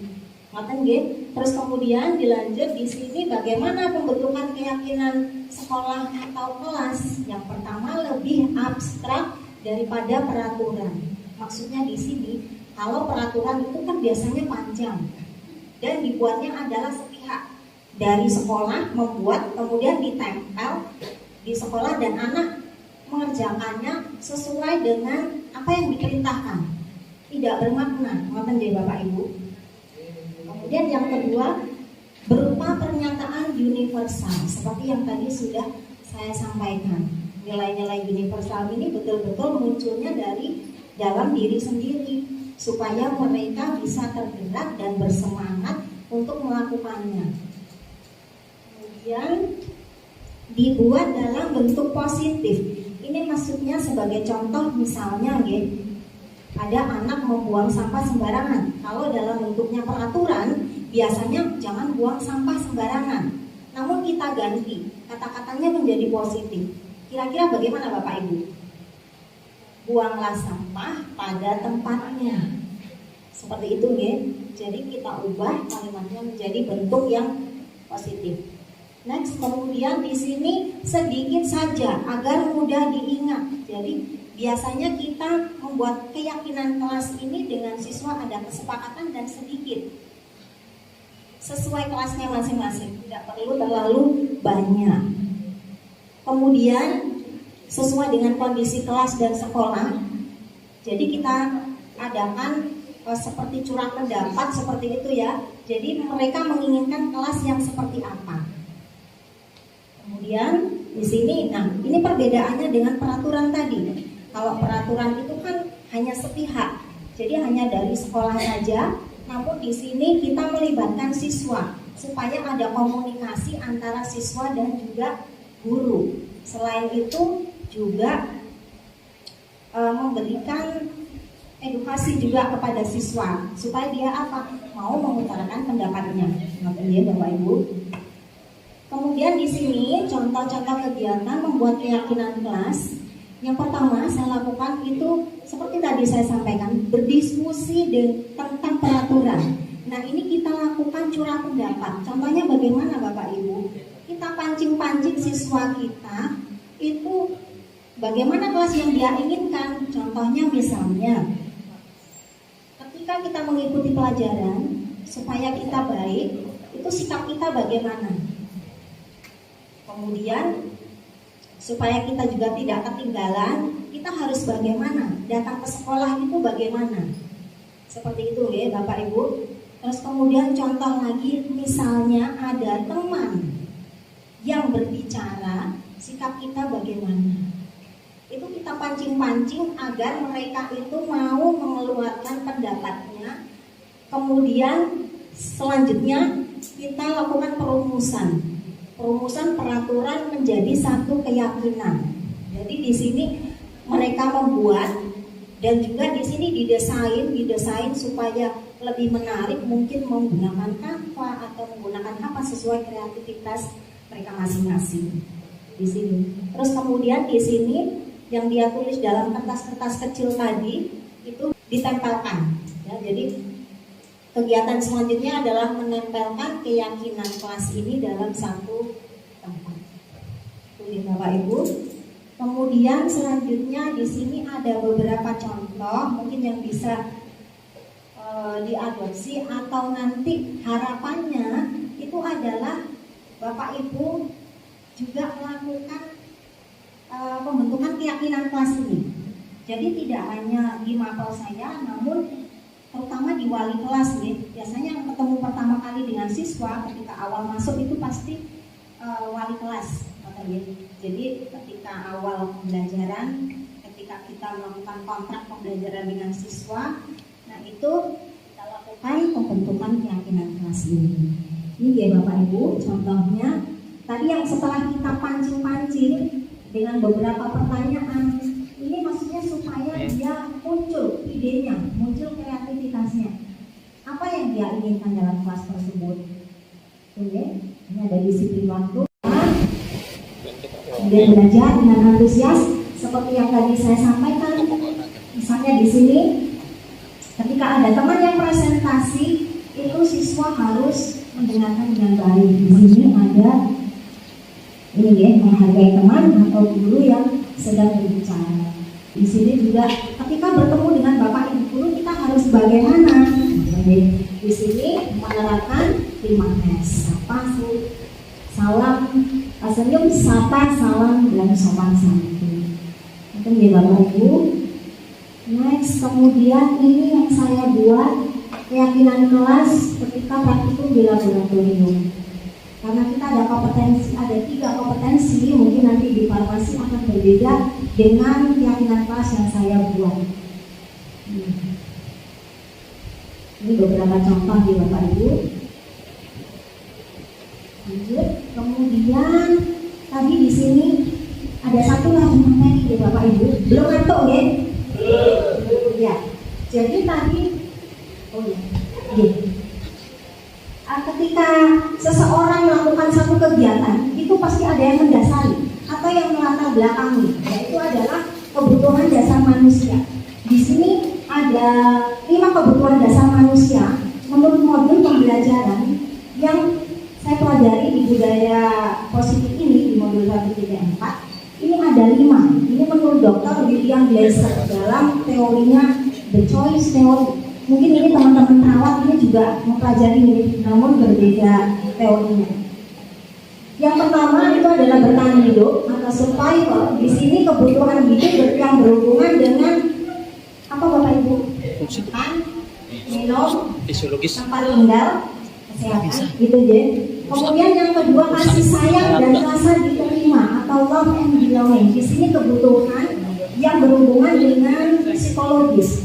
Terus kemudian dilanjut di sini bagaimana pembentukan keyakinan sekolah atau kelas. Yang pertama lebih abstrak daripada peraturan. Maksudnya di sini kalau peraturan itu kan biasanya panjang dan dibuatnya adalah sepihak dari sekolah membuat, kemudian ditempel di sekolah dan anak mengerjakannya sesuai dengan apa yang diperintahkan, tidak bermakna. Bapak Ibu. Kemudian yang kedua berupa pernyataan universal seperti yang tadi sudah saya sampaikan. Nilai-nilai universal ini betul-betul munculnya dari dalam diri sendiri supaya mereka bisa tergerak dan bersemangat untuk melakukannya. Kemudian dibuat dalam bentuk positif. Ini maksudnya sebagai contoh misalnya ada anak membuang sampah sembarangan. Kalau dalam bentuknya peraturan, biasanya jangan buang sampah sembarangan. Namun kita ganti, kata-katanya menjadi positif. Kira-kira bagaimana Bapak Ibu? Buanglah sampah pada tempatnya. Seperti itu Jadi kita ubah kalimatnya menjadi bentuk yang positif. Next, kemudian di sini sedikit saja agar mudah diingat. Jadi biasanya kita membuat keyakinan kelas ini dengan siswa ada kesepakatan dan sedikit sesuai kelasnya masing-masing, tidak perlu terlalu banyak. Kemudian sesuai dengan kondisi kelas dan sekolah, jadi kita adakan seperti curah pendapat seperti itu ya. Jadi mereka menginginkan kelas yang seperti apa. Kemudian di sini, nah ini perbedaannya dengan peraturan tadi. Kalau peraturan itu kan hanya sepihak, jadi hanya dari sekolah saja. Namun di sini kita melibatkan siswa supaya ada komunikasi antara siswa dan juga guru. Selain itu juga memberikan edukasi juga kepada siswa supaya dia mau mengutarakan pendapatnya. Ya, Bapak Ibu. Kemudian di sini contoh-contoh kegiatan membuat keyakinan kelas. Yang pertama saya lakukan itu seperti tadi saya sampaikan, berdiskusi tentang peraturan. Nah ini kita lakukan curah pendapat. Contohnya bagaimana Bapak Ibu? Kita pancing-pancing siswa kita itu bagaimana kelas yang dia inginkan. Contohnya misalnya ketika kita mengikuti pelajaran supaya kita baik, itu sikap kita bagaimana? Kemudian supaya kita juga tidak ketinggalan, kita harus bagaimana? Datang ke sekolah itu bagaimana? Seperti itu ya Bapak Ibu. Terus kemudian contoh lagi, misalnya ada teman yang berbicara, sikap kita bagaimana? Itu kita pancing-pancing agar mereka itu mau mengeluarkan pendapatnya. Kemudian selanjutnya kita lakukan perumusan peraturan menjadi satu keyakinan. Jadi di sini mereka membuat dan juga di sini didesain supaya lebih menarik, mungkin menggunakan Canva atau menggunakan apa sesuai kreativitas mereka masing-masing. Di sini. Terus kemudian di sini yang dia tulis dalam kertas-kertas kecil tadi itu ditempelkan. Ya, jadi kegiatan selanjutnya adalah menempelkan keyakinan kelas ini dalam satu tempat. Itu Bapak Ibu. Kemudian selanjutnya di sini ada beberapa contoh mungkin yang bisa diadopsi atau nanti harapannya itu adalah Bapak Ibu juga melakukan pembentukan keyakinan kelas ini. Jadi tidak hanya di mapel saya, namun terutama di wali kelas nih. Biasanya yang ketemu pertama kali dengan siswa ketika awal masuk itu pasti wali kelas. Jadi ketika awal pembelajaran, ketika kita melakukan kontrak pembelajaran dengan siswa, nah itu kita lakukan pembentukan keyakinan kelas ini. Ini ya Bapak Ibu, contohnya tadi yang setelah kita pancing-pancing dengan beberapa pertanyaan, ini maksudnya supaya dia muncul idenya, muncul kreativitasnya. Apa yang dia inginkan dalam kelas tersebut? Oke, ini ada disiplin waktu. Kemudian belajar dengan antusias, seperti yang tadi saya sampaikan. Misalnya di sini, ketika ada teman yang presentasi, itu siswa harus mendengarkan dengan baik. Di sini ada ini ya, menghargai teman atau guru yang sedang berbicara. Di sini juga ketika bertemu dengan Bapak Ibu guru kita harus bagaimana? Di sini menerapkan 5S. Sapa, salam, senyum, sapa, salam, dan sopan santun. Itu ya Bapak Ibu. Next, kemudian ini yang saya buat keyakinan kelas ketika praktikum di laboratorium. Karena kita ada kompetensi, ada 3 kompetensi, mungkin nanti di farmasi akan berbeda dengan keyakinan kelas yang saya buat. Ini beberapa contoh di Bapak Ibu. Lanjut, kemudian tadi di sini ada satu lagi materi di Bapak Ibu. Belum ngantuk ya? Ya. Jadi tadi, ketika seseorang melakukan satu kegiatan, itu pasti ada yang mendasari atau yang melatar belakangi, yaitu adalah kebutuhan dasar manusia. Di sini ada 5 kebutuhan dasar manusia menurut modul pembelajaran yang saya pelajari di budaya positif ini di modul 1.4. Ini ada 5. Ini menurut Dr. William Glasser dalam teorinya The Choice Theory. Mungkin ini teman-teman perawat ini juga mempelajari ini, namun berbeda teorinya. Yang pertama itu adalah bertahan hidup atau survival. Di sini kebutuhan hidup yang berhubungan dengan apa Bapak Ibu? Makan, minum, tempat tinggal, kesehatan, gitu ya. Kemudian yang kedua kasih sayang dan rasa diterima atau love and belonging. Di sini kebutuhan yang berhubungan dengan psikologis.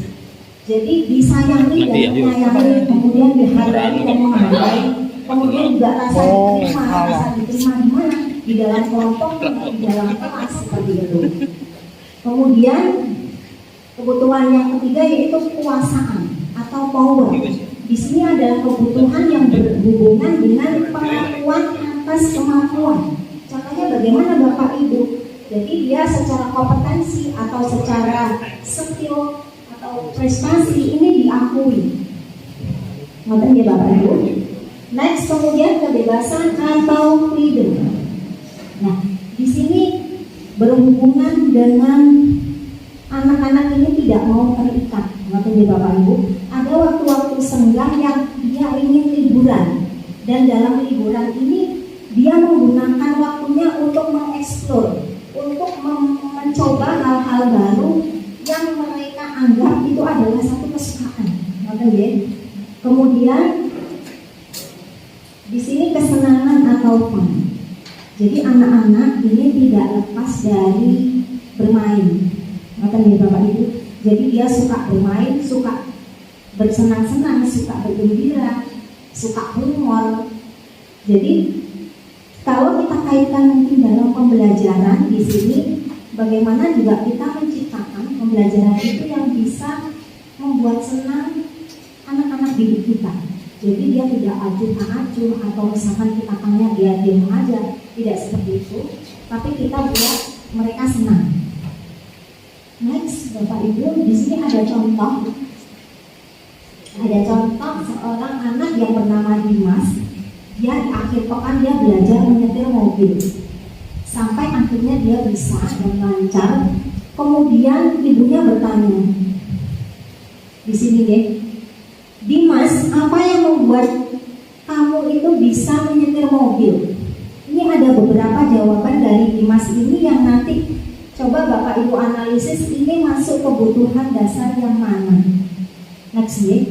Jadi disayangi dan menyayangi, kemudian dihargai dan menghargai, kemudian juga rasa diterima di mana? Di dalam kelompok, di dalam kelas seperti itu. Kemudian kebutuhan yang ketiga yaitu kekuasaan atau power. Di sini ada kebutuhan yang berhubungan dengan pengakuan atas kemampuan. Contohnya bagaimana Bapak Ibu? Jadi dia secara kompetensi atau secara skill atau prestasi ini diakui. Ngerti ya Bapak Ibu? Next, kemudian kebebasan atau freedom. Nah, di sini berhubungan dengan anak-anak ini tidak mau terikat. Ngerti ya Bapak Ibu? Ada waktu-waktu senggang yang dia ingin liburan, dan dalam liburan ini dia menggunakan waktunya untuk mengeksplor, untuk mencoba hal-hal baru yang mereka anggap itu adalah satu kesukaan. Ngerti ya? Kemudian di sini kesenangan atau fun. Jadi anak-anak ini tidak lepas dari bermain. Ngerti ya Bapak Ibu? Jadi dia suka bermain, suka bersenang-senang, suka bergembira, suka humor. Jadi kalau kita kaitkan mungkin dalam pembelajaran di sini, bagaimana juga kita menciptakan pembelajaran itu yang bisa membuat senang anak-anak didik kita. Jadi dia tidak acuh-acuh atau misalkan kita tanya dia diam aja, tidak seperti itu. Tapi kita buat mereka senang. Next, Bapak Ibu, di sini ada contoh. Ada contoh seorang anak yang bernama Dimas. Dia di akhir pekan dia belajar menyetir mobil. Sampai akhirnya dia bisa dan lancar. Kemudian ibunya bertanya. Di sini deh. Dimas, apa yang membuat kamu itu bisa menyetir mobil? Ini ada beberapa jawaban dari Dimas ini yang nanti coba Bapak Ibu analisis ini masuk kebutuhan dasar yang mana. Next ya.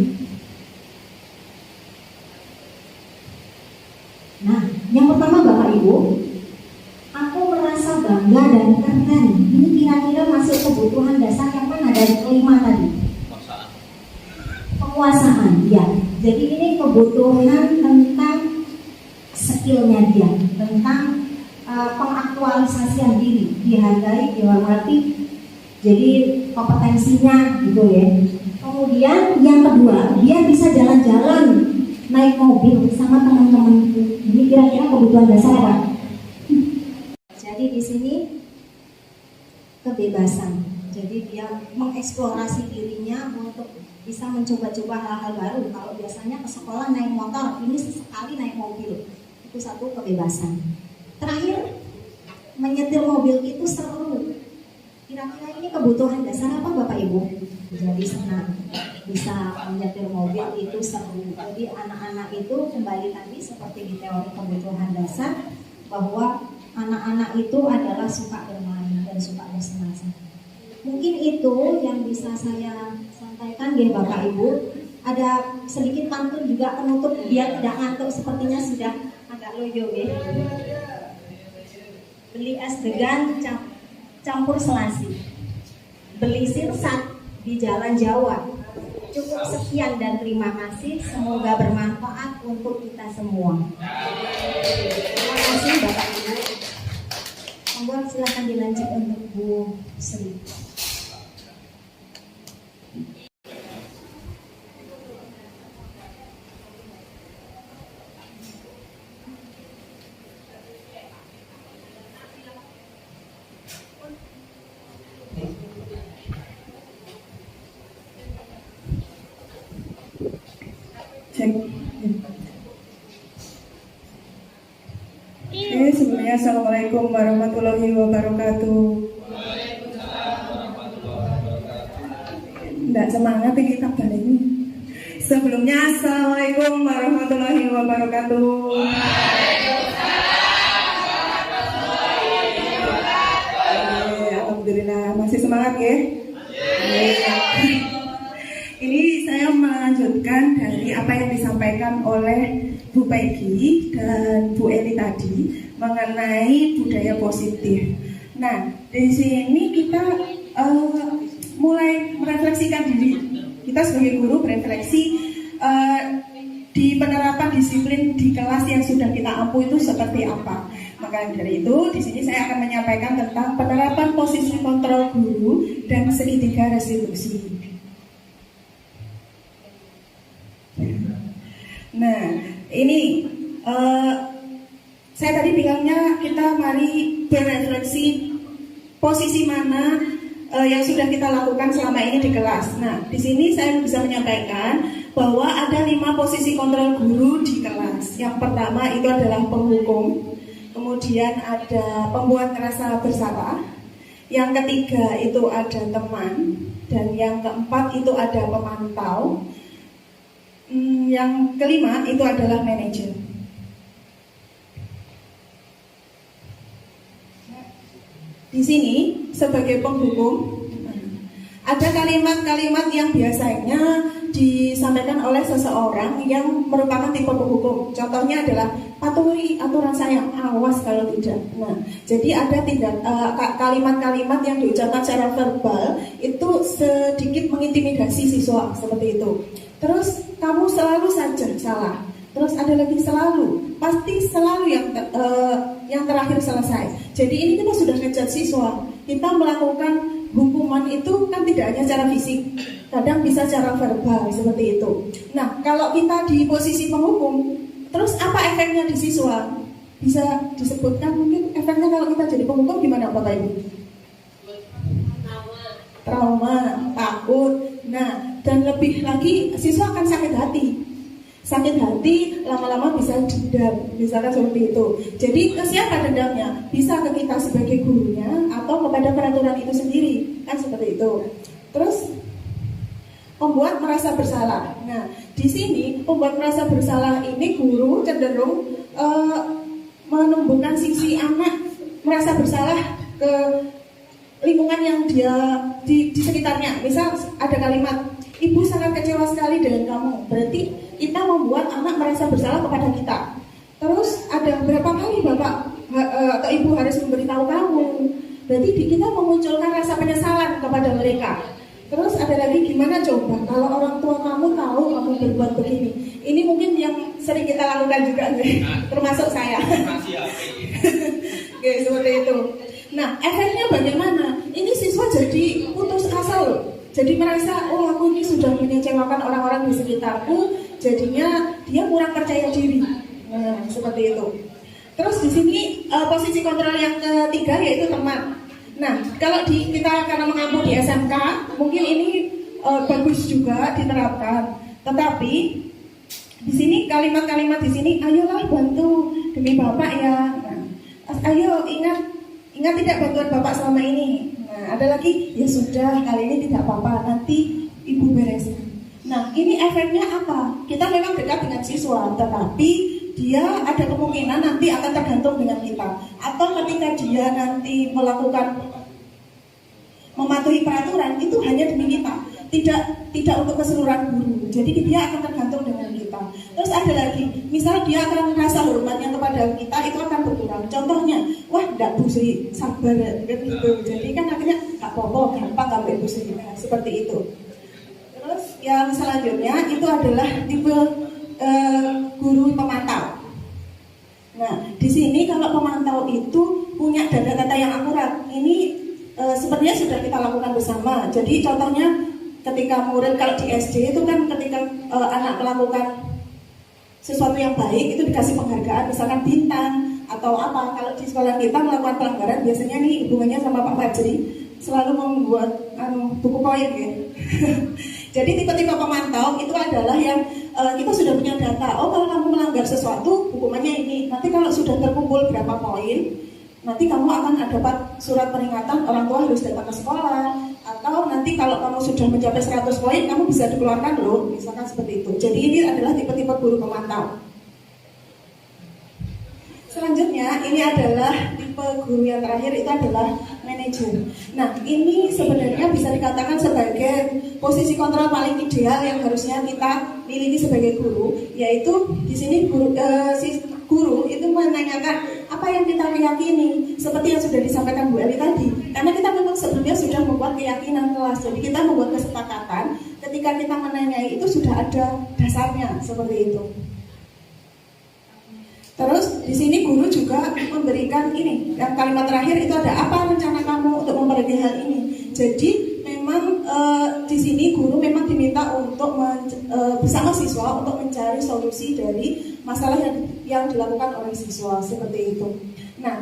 Nah, yang pertama Bapak Ibu, aku merasa bangga dan keren. Ini kira-kira masuk kebutuhan dasar yang mana dari kelima tadi? Penguasaan, ya. Jadi ini kebutuhan tentang skillnya dia, tentang pengaktualisasian diri, dihargai, dihormati. Jadi kompetensinya gitu ya. Kemudian yang kedua, dia bisa jalan-jalan naik mobil sama teman-teman. Ini kira-kira kebutuhan dasar apa? Jadi di sini kebebasan. Jadi dia mengeksplorasi dirinya untuk bisa mencoba-coba hal-hal baru. Kalau biasanya ke sekolah naik motor, ini sesekali naik mobil. Itu satu kebebasan. Terakhir, menyetir mobil itu seru. Kira-kira ini kebutuhan dasar apa Bapak Ibu? Jadi senang. Bisa menyetir mobil itu seru. Jadi anak-anak itu kembali tadi seperti di teori kebutuhan dasar, bahwa anak-anak itu adalah suka bermain dan suka bersenang-senang. Mungkin itu yang bisa saya sampaikan ya Bapak Ibu. Ada sedikit pantun juga penutup biar tidak ngantuk, sepertinya sudah agak loyo ya. Beli es degan campur selasi, beli sirsat di jalan Jawa. Cukup sekian dan terima kasih. Semoga bermanfaat untuk kita semua. Terima kasih Bapak Ibu. Monggo silakan dilanjut untuk Bu Sri. Sebelumnya Assalamualaikum warahmatullahi wabarakatuh. Tidak semangat ini kabar ini. Sebelumnya Assalamualaikum warahmatullahi wabarakatuh. Ya, masih semangat ya? Ini saya melanjutkan dari apa yang disampaikan oleh Bu Peggy dan Bu Eli tadi mengenai budaya positif. Nah, di sini kita mulai merefleksikan diri. Kita sebagai guru berefleksi di penerapan disiplin di kelas yang sudah kita ampu itu seperti apa. Maka dari itu, di sini saya akan menyampaikan tentang penerapan posisi kontrol guru dan segitiga restitusi. Nah, ini saya tadi bilangnya kita mari berefleksi posisi mana yang sudah kita lakukan selama ini di kelas. Nah, di sini saya bisa menyampaikan bahwa ada 5 posisi kontrol guru di kelas. Yang pertama itu adalah penghukum, kemudian ada pembuat rasa bersalah, yang ketiga itu ada teman, dan yang keempat itu ada pemantau, yang kelima itu adalah manajer. Di sini sebagai penghukum ada kalimat-kalimat yang biasanya disampaikan oleh seseorang yang merupakan tipe penghukum. Contohnya adalah patuhi aturan saya, awas kalau tidak. Nah, jadi ada kalimat-kalimat yang diucapkan secara verbal itu sedikit mengintimidasi siswa seperti itu. Terus kamu selalu saja salah. Terus ada lagi selalu, pasti selalu yang terakhir selesai. Jadi ini kita sudah ngejat siswa. Kita melakukan hukuman itu kan tidak hanya secara fisik, kadang bisa secara verbal seperti itu. Nah, kalau kita di posisi penghukum, terus apa efeknya di siswa? Bisa disebutkan mungkin efeknya kalau kita jadi penghukum gimana Bapak Ibu? Trauma, takut. Nah, dan lebih lagi siswa akan sakit hati. Sakit hati lama-lama bisa dendam, misalnya seperti itu. Jadi ke siapa dendamnya? Bisa ke kita sebagai gurunya atau kepada peraturan itu sendiri, kan seperti itu. Terus membuat merasa bersalah. Nah, di sini membuat merasa bersalah ini guru cenderung menumbuhkan sisi anak merasa bersalah ke lingkungan yang dia di sekitarnya. Misal ada kalimat, ibu sangat kecewa sekali dengan kamu. Berarti kita membuat anak merasa bersalah kepada kita. Terus ada berapa kali bapak atau ibu harus memberitahu kamu. Berarti kita memunculkan rasa penyesalan kepada mereka. Terus ada lagi gimana coba kalau orang tua kamu tahu kamu berbuat begini. Ini mungkin yang sering kita lakukan juga, termasuk saya. Oke, seperti itu. Nah, efeknya bagaimana? Ini siswa jadi putus asa loh. Jadi merasa, oh aku ini sudah mengecewakan orang-orang di sekitarku, jadinya dia kurang percaya diri. Nah, seperti itu. Terus di sini posisi kontrol yang ketiga yaitu teman. Nah, kalau kita karena mengampu di SMK, mungkin ini bagus juga diterapkan. Tetapi di sini kalimat-kalimat di sini, ayolah bantu demi Bapak ya. Nah, ayo ingat tidak bantuan Bapak selama ini. Nah, ada lagi, ya sudah kali ini tidak apa-apa, nanti Ibu bereskan. Nah, ini efeknya apa? Kita memang dekat dengan siswa, tetapi dia ada kemungkinan nanti akan tergantung dengan kita. Atau ketika dia nanti mematuhi peraturan, itu hanya demi kita, tidak untuk keseluruhan guru. Jadi dia akan tergantung dengan kita. Terus ada lagi, misal dia akan rasa hormatnya kepada kita itu akan berkurang. Contohnya, wah enggak Bu Sri, sabar gitu. Jadi kan akhirnya enggak apa-apa, gampang kalau Bu Sri. Nah, seperti itu. Terus yang selanjutnya itu adalah tipe guru pemantau. Nah, di sini kalau pemantau itu punya data-data yang akurat. Ini sepertinya sudah kita lakukan bersama. Jadi contohnya ketika murid kalau di SD itu kan ketika anak melakukan sesuatu yang baik itu dikasih penghargaan, misalkan bintang atau apa. Kalau di sekolah kita melakukan pelanggaran biasanya nih hubungannya sama Pak Fajri selalu membuat buku poin ya. Jadi tipe-tipe pemantau itu adalah yang kita sudah punya data. Oh, kalau kamu melanggar sesuatu hukumannya ini. Nanti kalau sudah terkumpul berapa poin, nanti kamu akan dapat surat peringatan, orang tua harus datang ke sekolah. Atau nanti kalau kamu sudah mencapai 100 poin, kamu bisa dikeluarkan loh, misalkan seperti itu. Jadi ini adalah tipe-tipe guru pemantau. Selanjutnya ini adalah tipe guru yang terakhir, itu adalah manajer. manajer. Nah, ini sebenarnya bisa dikatakan sebagai posisi kontrol paling ideal yang harusnya kita miliki sebagai guru, yaitu di sini guru itu menanyakan apa yang kita meyakini, seperti yang sudah disampaikan Bu Eli tadi. Karena kita memang sebelumnya sudah membuat keyakinan kelas, jadi kita membuat kesepakatan ketika kita menanyai itu sudah ada dasarnya seperti itu. Terus di sini guru juga memberikan ini, yang kalimat terakhir itu ada apa rencana kamu untuk memperbaiki hal ini. Jadi memang di sini guru memang diminta untuk bersama siswa untuk mencari solusi dari masalah yang dilakukan oleh siswa seperti itu. Nah,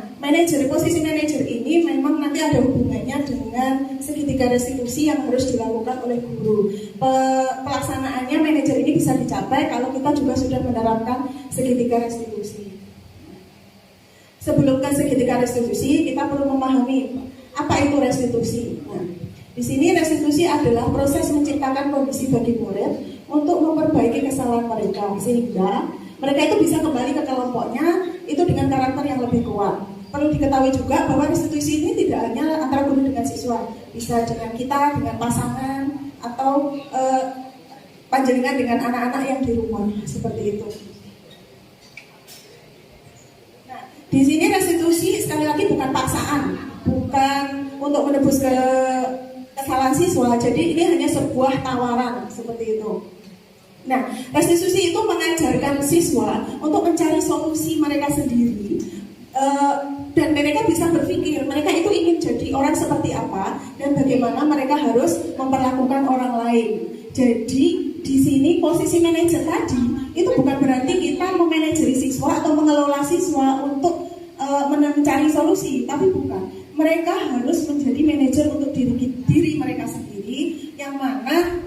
posisi manajer ini memang nanti ada hubungannya dengan segitiga restitusi yang harus dilakukan oleh guru. Pelaksanaannya manajer ini bisa dicapai kalau kita juga sudah menerapkan segitiga restitusi. Sebelum ke segitiga restitusi, kita perlu memahami apa itu restitusi. Nah, di sini restitusi adalah proses menciptakan kondisi bagi murid untuk memperbaiki kesalahan mereka sehingga mereka itu bisa kembali ke kelompoknya itu dengan karakter yang lebih kuat. Perlu diketahui juga bahwa restitusi ini tidak hanya antara guru dengan siswa, bisa dengan kita, dengan pasangan, atau panjenengan dengan anak-anak yang di rumah seperti itu. Nah, di sini restitusi sekali lagi bukan paksaan, bukan untuk menebus kesalahan siswa. Jadi ini hanya sebuah tawaran seperti itu. Nah, restitusi itu mengajarkan siswa untuk mencari solusi mereka sendiri, dan mereka bisa berpikir mereka itu ingin jadi orang seperti apa dan bagaimana mereka harus memperlakukan orang lain. Jadi di sini posisi manajer tadi itu bukan berarti kita memanajeri siswa atau mengelola siswa untuk mencari solusi, tapi bukan. Mereka harus menjadi manajer untuk diri mereka sendiri, yang mana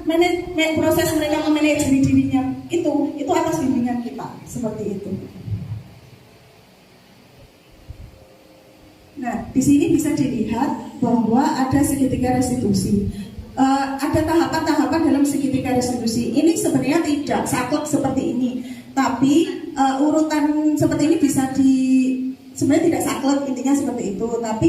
proses mereka memanajeri dirinya itu atas bimbingan kita seperti itu. Nah, di sini bisa dilihat bahwa ada segitiga restitusi. Ada tahapan-tahapan dalam segitiga restitusi. Ini sebenarnya tidak saklek seperti ini, tapi urutan seperti ini bisa sebenarnya tidak saklek, intinya seperti itu. Tapi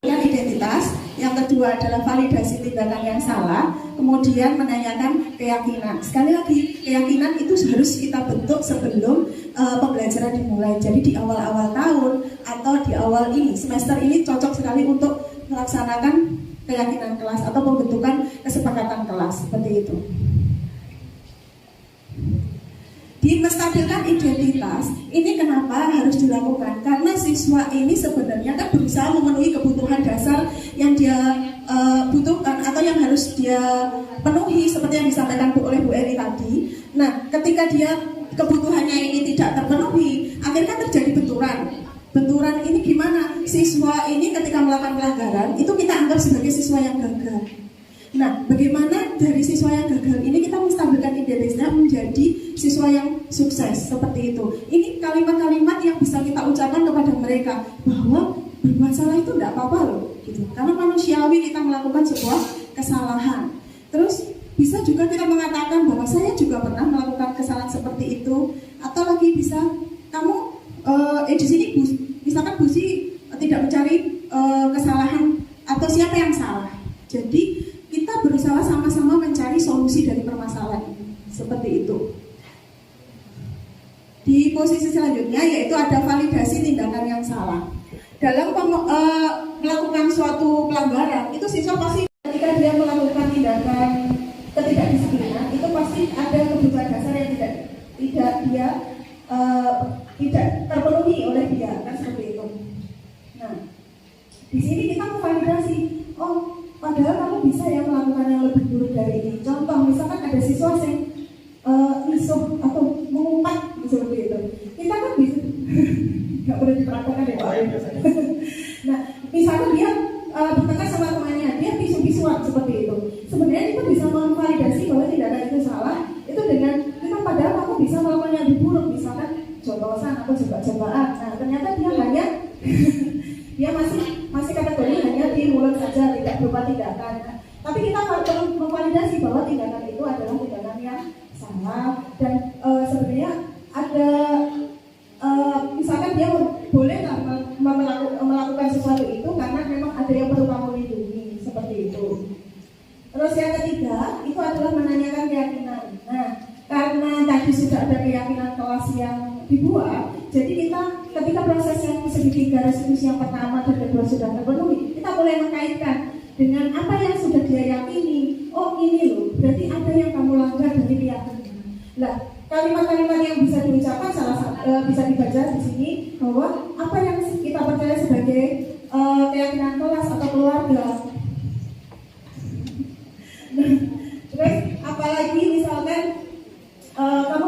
identitas, yang kedua adalah validasi tindakan yang salah, kemudian menanyakan keyakinan. Sekali lagi, keyakinan itu harus kita bentuk sebelum pembelajaran dimulai. Jadi di awal-awal tahun atau di awal ini, semester ini cocok sekali untuk melaksanakan keyakinan kelas atau pembentukan kesepakatan kelas, seperti itu. Di menstabilkan identitas, ini kenapa harus dilakukan? Karena siswa ini sebenarnya kan berusaha memenuhi kebutuhan dasar yang dia butuhkan atau yang harus dia penuhi seperti yang disampaikan oleh Bu Eri tadi. Nah, ketika dia kebutuhannya ini tidak terpenuhi, akhirnya terjadi benturan. Benturan ini gimana? Siswa ini ketika melakukan pelanggaran, itu kita anggap sebagai siswa yang gagal. Nah, bagaimana dari siswa yang gagal ini kita menstabilkan identitasnya menjadi siswa yang sukses seperti itu. Ini kalimat-kalimat yang bisa kita ucapkan kepada mereka bahwa berbuat salah itu tidak apa-apa loh, gitu. Karena manusiawi kita melakukan sebuah kesalahan. Terus bisa juga kita mengatakan bahwa saya juga pernah melakukan kesalahan seperti itu. Atau lagi bisa kamu di sini misalkan Busi tidak mencari kesalahan atau siapa yang salah. Jadi kita berusaha sama-sama mencari solusi dari permasalahan ini, seperti itu. Di posisi selanjutnya yaitu ada validasi tindakan yang salah. Dalam melakukan suatu pelanggaran, itu siswa pasti ketika dia melakukan tindakan ketidakdisiplinan, itu pasti ada kebutuhan dasar yang tidak terpenuhi oleh dia, kan seperti itu. Nah, di sini kita memvalidasi, padahal kamu bisa ya melakukan yang lebih buruk dari ini. Contoh, misalkan ada siswa yang misuh atau mengumpat seperti itu. Kita kan bisa, nggak perlu dipraktekkan ya Pak. Nah, misalkan dia bertengkar sama temannya, dia pisu-pisuan seperti itu. Sebenarnya kita bisa memvalidasi bahwa tindakan itu salah. Itu dengan kita padahal kamu bisa melakukan yang lebih buruk, misalkan jotosan atau jebak-jebakan. Nah, ternyata dia hanya dia masih kategori hanya di mulut saja, tidak berupa tindakan. Tapi kita perlu memvalidasi bahwa tindakan itu adalah tindakan yang salah dan sebenarnya ada misalkan dia boleh melakukan sesuatu itu karena memang ada yang perlu kamu Terus yang ketiga itu adalah menanyakan keyakinan. Nah, karena tadi sudah ada keyakinan kelas yang dibuat, jadi kita ketika proses yang segitiga resolusi yang pertama dan kedua sudah terpenuhi, kita mulai mengaitkan dengan apa yang sudah dia yakini. Oh ini loh, berarti ada yang kamu langgar dari keyakinan. Nah, kalimat-kalimat yang bisa diucapkan bisa dibaca di sini bahwa apa yang kita percaya sebagai keyakinan kelas atau keluarga. Terus apalagi misalkan kamu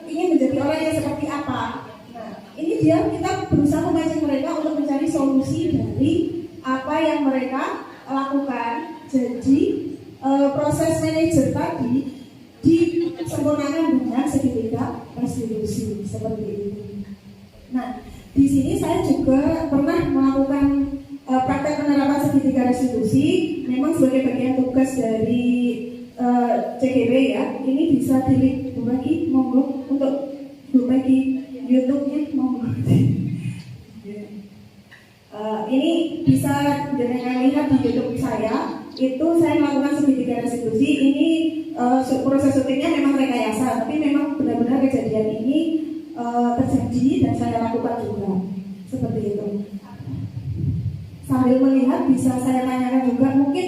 ingin menjadi orang yang seperti apa. Nah, ini kita berusaha memancing mereka untuk mencari solusi dari apa yang mereka lakukan. Jadi proses manajer tadi disempurnakan dengan segitiga resolusi seperti itu. Nah, di sini saya juga pernah melakukan praktek penerapan segitiga resolusi. Memang sebagai bagian tugas dari CGB ya. Ini bisa dibagi monggo untuk berbagi YouTube-nya monggo. Ini bisa dengan lihat di YouTube saya. Itu saya melakukan segitiga resolusi. Ini proses syutingnya memang rekayasa, tapi memang benar-benar kejadian ini terjadi dan saya lakukan juga seperti itu. Sambil melihat bisa saya tanyakan juga, mungkin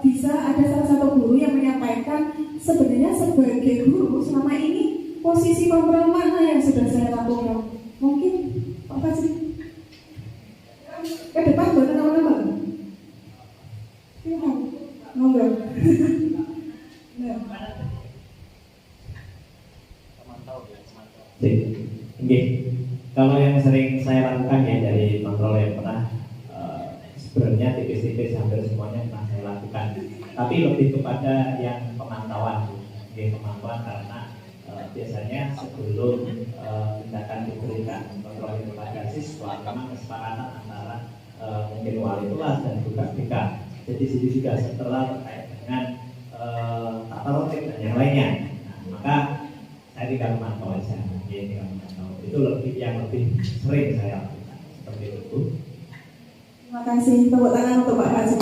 bisa ada salah satu guru yang menyampaikan sebenarnya sebagai guru selama ini posisi kontrol mana yang sudah saya lakukan. Mungkin apa sih? Ke depan buat teman-teman. Monggo. Kalau yang sering saya lakukan ya dari kontrol yang pernah sebenarnya tipis-tipis hampir semuanya pernah saya lakukan. Tapi lebih kepada yang pemantauan, pemantauan karena biasanya sebelum tindakan diberikan kontrol kepada siswa, memang kesepakatan antara mungkin wali kelas dan juga BK. Jadi sini juga setelah terkait dengan tata tertib dan yang lainnya. Nah, maka saya tinggal memantau aja, tinggal memantau. Itu yang lebih sering saya lakukan seperti itu. Terima kasih, tepuk tangan untuk Pak Haji.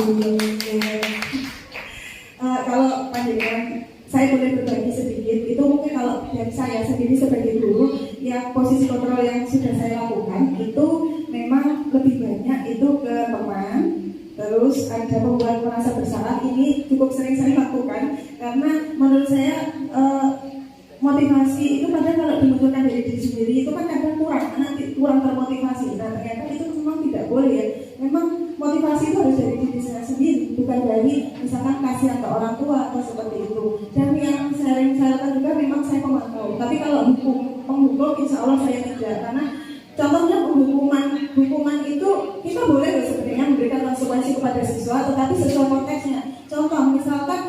Kalau panjenengan saya boleh berbagi sedikit, itu mungkin kalau dari saya sendiri sebagai guru, ya posisi kontrol yang sudah saya lakukan itu memang lebih banyak itu ke teman. Terus ada pembuat merasa bersalah, ini cukup sering saya lakukan karena menurut saya motivasi itu kadang kalau dimunculkan dari diri sendiri itu kan kadang kurang termotivasi. Nah ternyata itu memang tidak boleh ya. Memang motivasi itu harus dari diri saya sendiri, bukan dari misalkan kasihan ke orang tua atau seperti itu. Dan yang sering saya lakukan juga memang saya pemantau. Tapi kalau penghukum insya Allah saya tidak, karena contohnya hukuman itu kita boleh sebenarnya memberikan konsekuensi kepada siswa, tetapi sesuai konteksnya. Contoh misalkan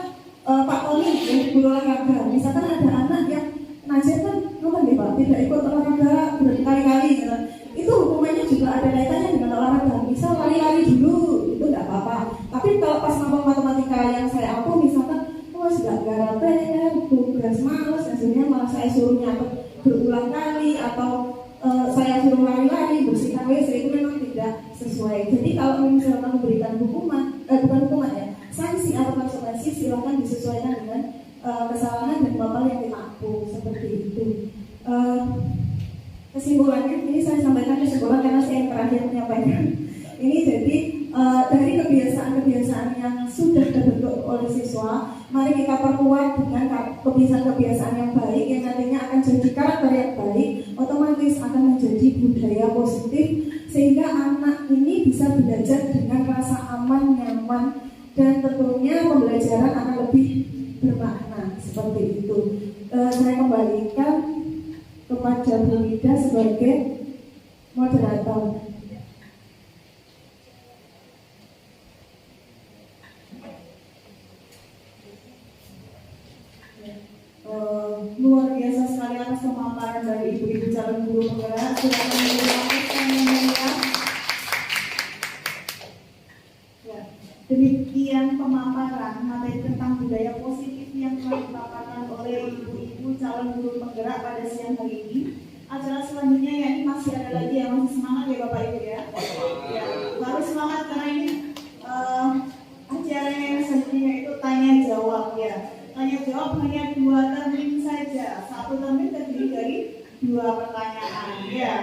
Pak Tony guru olahraga, misalkan ada anak yang najis kan nonton nih Pak, tidak ikut olahraga berkali-kali, gitu. Itu hukumannya juga ada kaitannya dengan olahraga. Misal lari-lari dulu, itu tidak apa-apa. Tapi kalau pas ngomong matematika yang saya aku misalkan, sudah gara tugas males, hasilnya malah saya suruh nyatet berulang kali atau saya suruh lari-lari, bersihkan WC, itu memang tidak sesuai. Jadi kalau misalkan memberikan hukuman, bukan hukuman ya, sanksi atau konsekuensi silakan disesuaikan dengan kesalahan dan total yang dilakukan seperti itu. Kesimpulannya, ini saya sampaikan kesimpulan karena saya yang terakhir menyampaikan. Ini jadi dari kebiasaan-kebiasaan yang sudah terbentuk oleh siswa, mari kita perkuat dengan kebiasaan-kebiasaan yang baik yang nantinya akan jadi karakter yang baik, otomatis akan menjadi budaya positif sehingga anak ini bisa belajar dengan rasa aman, nyaman, dan tentunya pembelajaran akan lebih bermakna seperti itu. Saya kembalikan kepada Bu Nida sebagai moderator. Luar biasa sekali atas pemaparan dari ibu-ibu calon guru penggerak. Silakan dilanjutkan yang mulia. Ya, demikian pemaparan materi tentang budaya positif yang telah dipaparkan oleh ibu-ibu calon guru penggerak pada siang hari ini. Acara selanjutnya ya, ini masih ada lagi ya, masih semangat ya Bapak Ibu ya. Ya, harus semangat karena ini acara yang selanjutnya itu jawab hanya 2 termin saja. 1 termin terdiri dari 2 pertanyaan. Ya,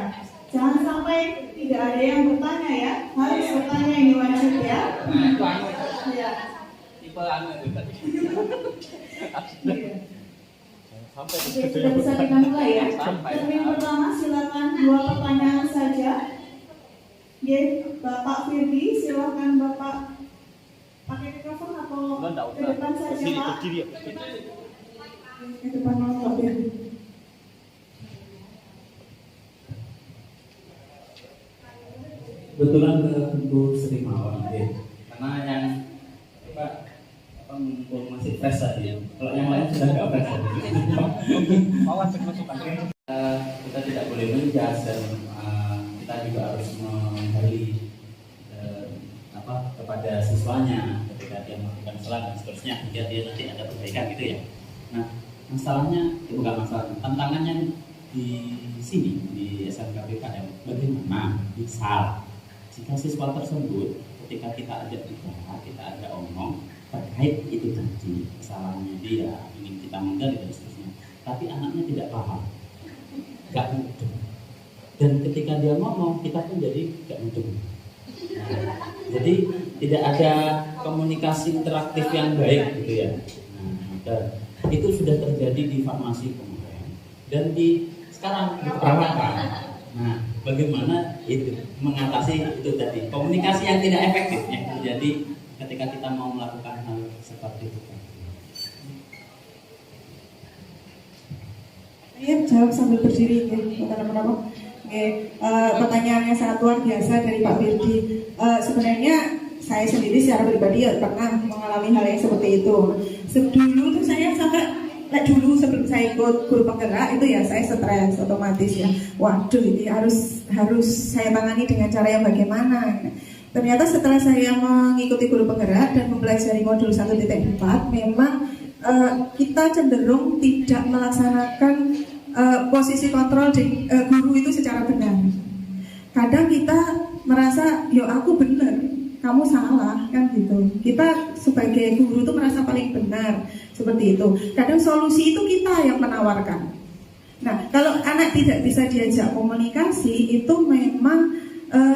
jangan sampai tidak ada yang bertanya ya. Harus bertanya, ini wajib ya. Ya. Tipe anu itu tadi. Oke, sudah bisa kita mulai ya. Termin pertama silakan 2 pertanyaan saja. Ya, Bapak Firdi, silakan Bapak pakai mikrofon atau ke depan saja Pak? Ke depan Pak Firdi. Kebetulan ke Bu Sri Mawar, karena yang masih fresh tadi ya. Kalau yang lain sudah nggak fresh tadi. Kita tidak boleh menjas dan kita juga harus menghargai kepada siswanya ketika dia melakukan kesalahan dan seterusnya, jika dia nanti ada perbaikan gitu ya. Nah, masalahnya bukan masalah, tantangannya di sini di SMK PKM bagaimana misal jika siswa tersebut ketika kita ajak bicara, kita ajak omong terkait itu tadi kesalahannya dia ingin kita menggali dan seterusnya, tapi anaknya tidak paham, nggak mudeng, dan ketika dia ngomong kita pun jadi nggak mudeng. Jadi tidak ada komunikasi interaktif yang baik gitu ya. Dan itu sudah terjadi di farmasi kemarin dan di sekarang di perawatan. Nah, bagaimana itu mengatasi itu tadi komunikasi yang tidak efektif yang terjadi ketika kita mau melakukan hal seperti itu. Saya jawab sambil berdiri ya, teman-teman. Pertanyaan yang sangat luar biasa dari Pak Firdi. Sebenarnya saya sendiri secara pribadi ya pernah mengalami hal yang seperti itu. Dulu tuh saya dulu sebelum saya ikut guru penggerak itu ya saya stres otomatis ya. Waduh, ini harus saya tangani dengan cara yang bagaimana? Ternyata setelah saya mengikuti guru penggerak dan mempelajari modul 1.4, memang kita cenderung tidak melaksanakan posisi kontrol di guru itu secara benar. Kadang kita merasa, yo aku benar, kamu salah, kan gitu. Kita sebagai guru itu merasa paling benar, seperti itu. Kadang solusi itu kita yang menawarkan. Nah, kalau anak tidak bisa diajak komunikasi, itu memang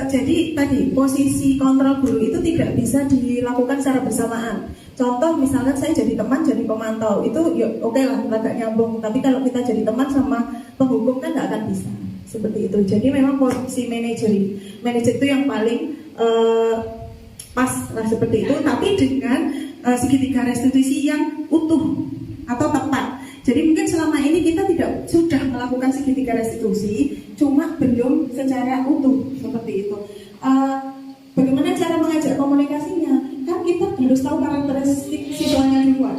jadi tadi posisi kontrol guru itu tidak bisa dilakukan secara bersamaan. Contoh misalnya saya jadi teman, jadi pemantau, itu ya oke lah, agak nyambung. Tapi kalau kita jadi teman sama penghukum kan nggak akan bisa seperti itu. Jadi memang posisi manajer itu yang paling pas lah seperti itu. Tapi dengan segitiga restitusi yang utuh atau tepat. Jadi mungkin selama ini kita sudah melakukan segitiga restitusi, cuma belum secara utuh seperti itu. Bagaimana cara mengajak komunikasinya? Kan kita harus tahu karakteristik siswanya duluan.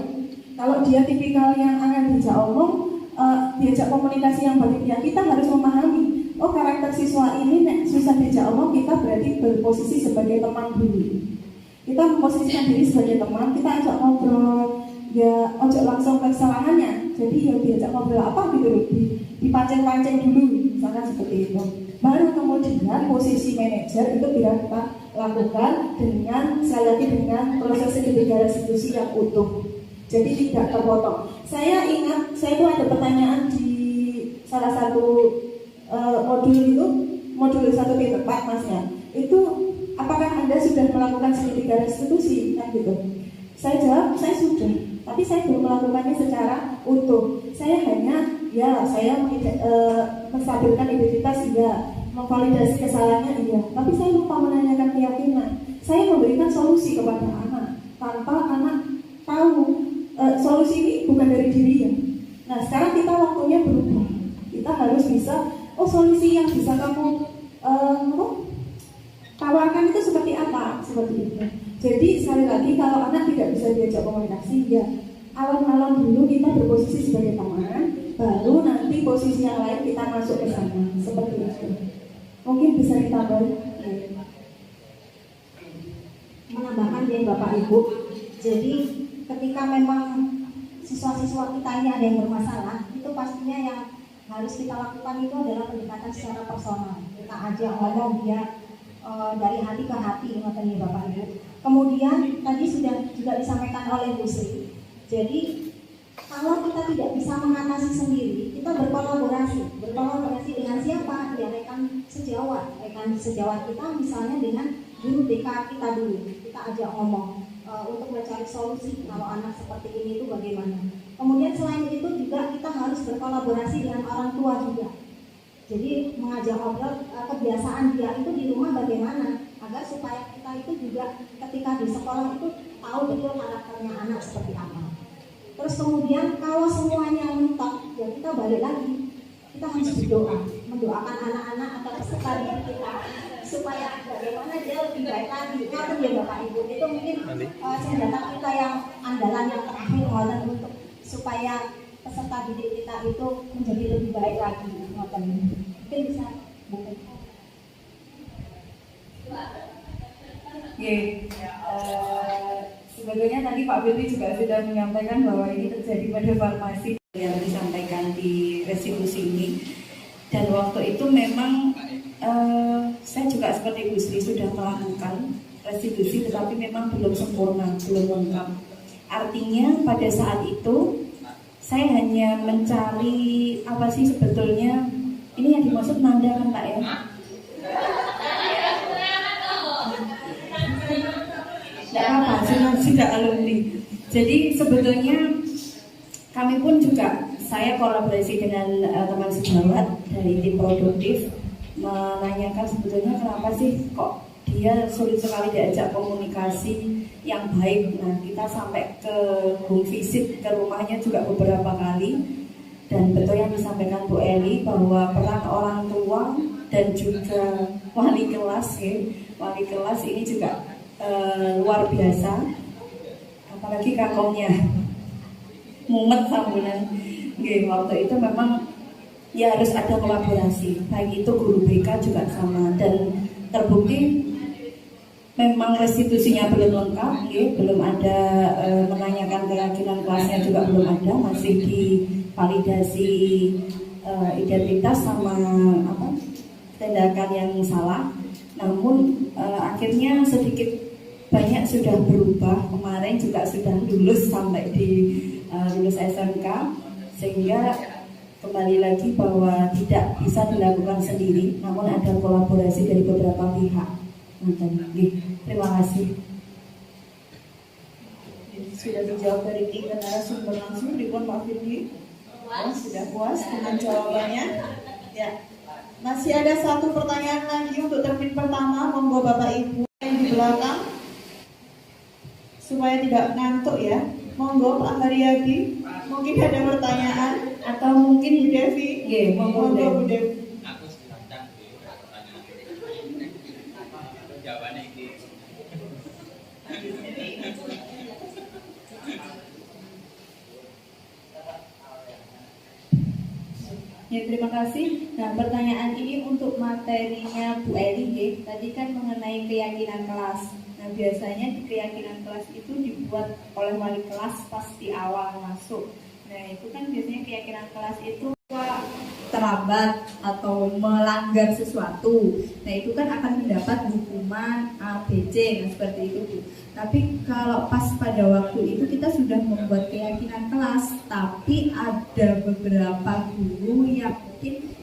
Kalau dia tipikal yang akan diajak omong, diajak komunikasi yang baik, ya kita harus memahami. Oh, karakter siswa ini susah diajak omong, kita berarti berposisi sebagai teman dulu. Kita memposisikan diri sebagai teman, kita ajak ngobrol, ya ojo langsung ke kesalahannya. Jadi ya diajak ngobrol apa gitu, dipancing-pancing dulu, misalnya seperti itu. Baru kemudian posisi manajer itu bisa kita lakukan dengan proses segitiga restitusi yang utuh. Jadi tidak terpotong. Saya ingat, saya itu ada pertanyaan di salah satu modul 1.4 Mas ya. Itu apakah Anda sudah melakukan segitiga restitusi? Kan gitu. Saya jawab, saya sudah. Tapi saya belum melakukannya secara utuh. Saya hanya, menstabilkan identitas, iya, memvalidasi kesalahannya, iya. Tapi saya lupa menanyakan keyakinan. Saya memberikan solusi kepada anak tanpa anak tahu solusi ini bukan dari dirinya. Nah, sekarang kita waktunya berubah. Kita harus bisa, solusi yang bisa kamu tawarkan itu seperti apa? Seperti itu. Jadi sekali lagi kalau anak tidak bisa diajak komunikasi, ya alon-alon dulu kita berposisi sebagai teman, baru nanti posisi yang lain kita masuk ke sana, seperti itu. Mungkin bisa ditambah. Menambahkan dari Bapak Ibu, jadi ketika memang siswa-siswa kita ini ada yang bermasalah, itu pastinya yang harus kita lakukan itu adalah pendekatan secara personal. Kita ajak ngomong dia dari hati ke hati, katanya Bapak Ibu. Kemudian tadi sudah juga disampaikan oleh Bu Sri. Jadi kalau kita tidak bisa mengatasi sendiri, kita berkolaborasi dengan siapa? Ya rekan sejawat kita, misalnya dengan guru BK kita dulu, kita ajak ngomong untuk mencari solusi kalau anak seperti ini itu bagaimana. Kemudian selain itu juga kita harus berkolaborasi dengan orang tua juga. Jadi mengajak ngobrol kebiasaan dia itu di rumah bagaimana, agar supaya kita itu juga ketika di sekolah itu tahu betul karakternya anak seperti apa. Terus kemudian kalau semuanya mentok, ya kita balik lagi, kita harus berdoa, mendoakan anak-anak atau peserta didik kita supaya bagaimana dia lebih baik lagi. Ngaten ya Bapak Ibu, itu mungkin senjata kita yang andalan yang terakhir untuk supaya peserta didik kita itu menjadi lebih baik lagi. Mungkin bisa bukan. Sebetulnya tadi Pak Firly juga sudah menyampaikan bahwa ini terjadi pada farmasi yang disampaikan di restitusi ini. Dan waktu itu memang saya juga seperti Bu Sri sudah melakukan restitusi, tetapi memang belum sempurna, belum lengkap. Artinya pada saat itu saya hanya mencari apa sih sebetulnya ini yang dimaksud nanda kan Pak ya? Tidak apa, sudah alumni. Jadi sebetulnya kami pun juga, saya kolaborasi dengan teman sejawat dari tim produktif menanyakan sebetulnya kenapa sih kok dia sulit sekali diajak komunikasi yang baik. Nah kita sampai ke home visit ke rumahnya juga beberapa kali, dan betul yang disampaikan Bu Eli bahwa peran orang tua dan juga wali kelas wali kelas ini juga luar biasa, apalagi kakomnya mumet sambunan. Waktu itu memang ya harus ada kolaborasi, baik itu guru BK juga sama, dan terbukti memang restitusinya belum lengkap, belum ada menanyakan keyakinan kelasnya juga belum ada, masih divalidasi identitas sama tindakan yang salah. Namun akhirnya sedikit banyak sudah berubah. Kemarin juga sudah lulus sampai di lulus SMK, sehingga kembali lagi bahwa tidak bisa dilakukan sendiri, namun ada kolaborasi dari beberapa pihak. Terima kasih. Sudah dijawab dari tiga narasumber langsung, Ribon Pak Firly. Sudah puas dengan jawabannya? Ya. Masih ada satu pertanyaan lagi untuk termin pertama, monggo Bapak Ibu yang di belakang supaya tidak ngantuk ya. Monggo Pak Haryadi, mungkin ada pertanyaan atau mungkin Bu Devi. Monggo Bu Devi. Aku sedang pertanyaan. Jawabannya ini. Ya, terima kasih. Nah, pertanyaan ini untuk materinya Bu Eli. Tadi kan mengenai keyakinan kelas. Nah, biasanya di keyakinan kelas itu dibuat oleh wali kelas pas di awal masuk. Nah, itu kan biasanya keyakinan kelas itu terlambat atau melanggar sesuatu. Nah, itu kan akan mendapat hukuman ABC, nah seperti itu. Tapi kalau pas pada waktu itu kita sudah membuat keyakinan kelas, tapi ada beberapa guru yang mungkin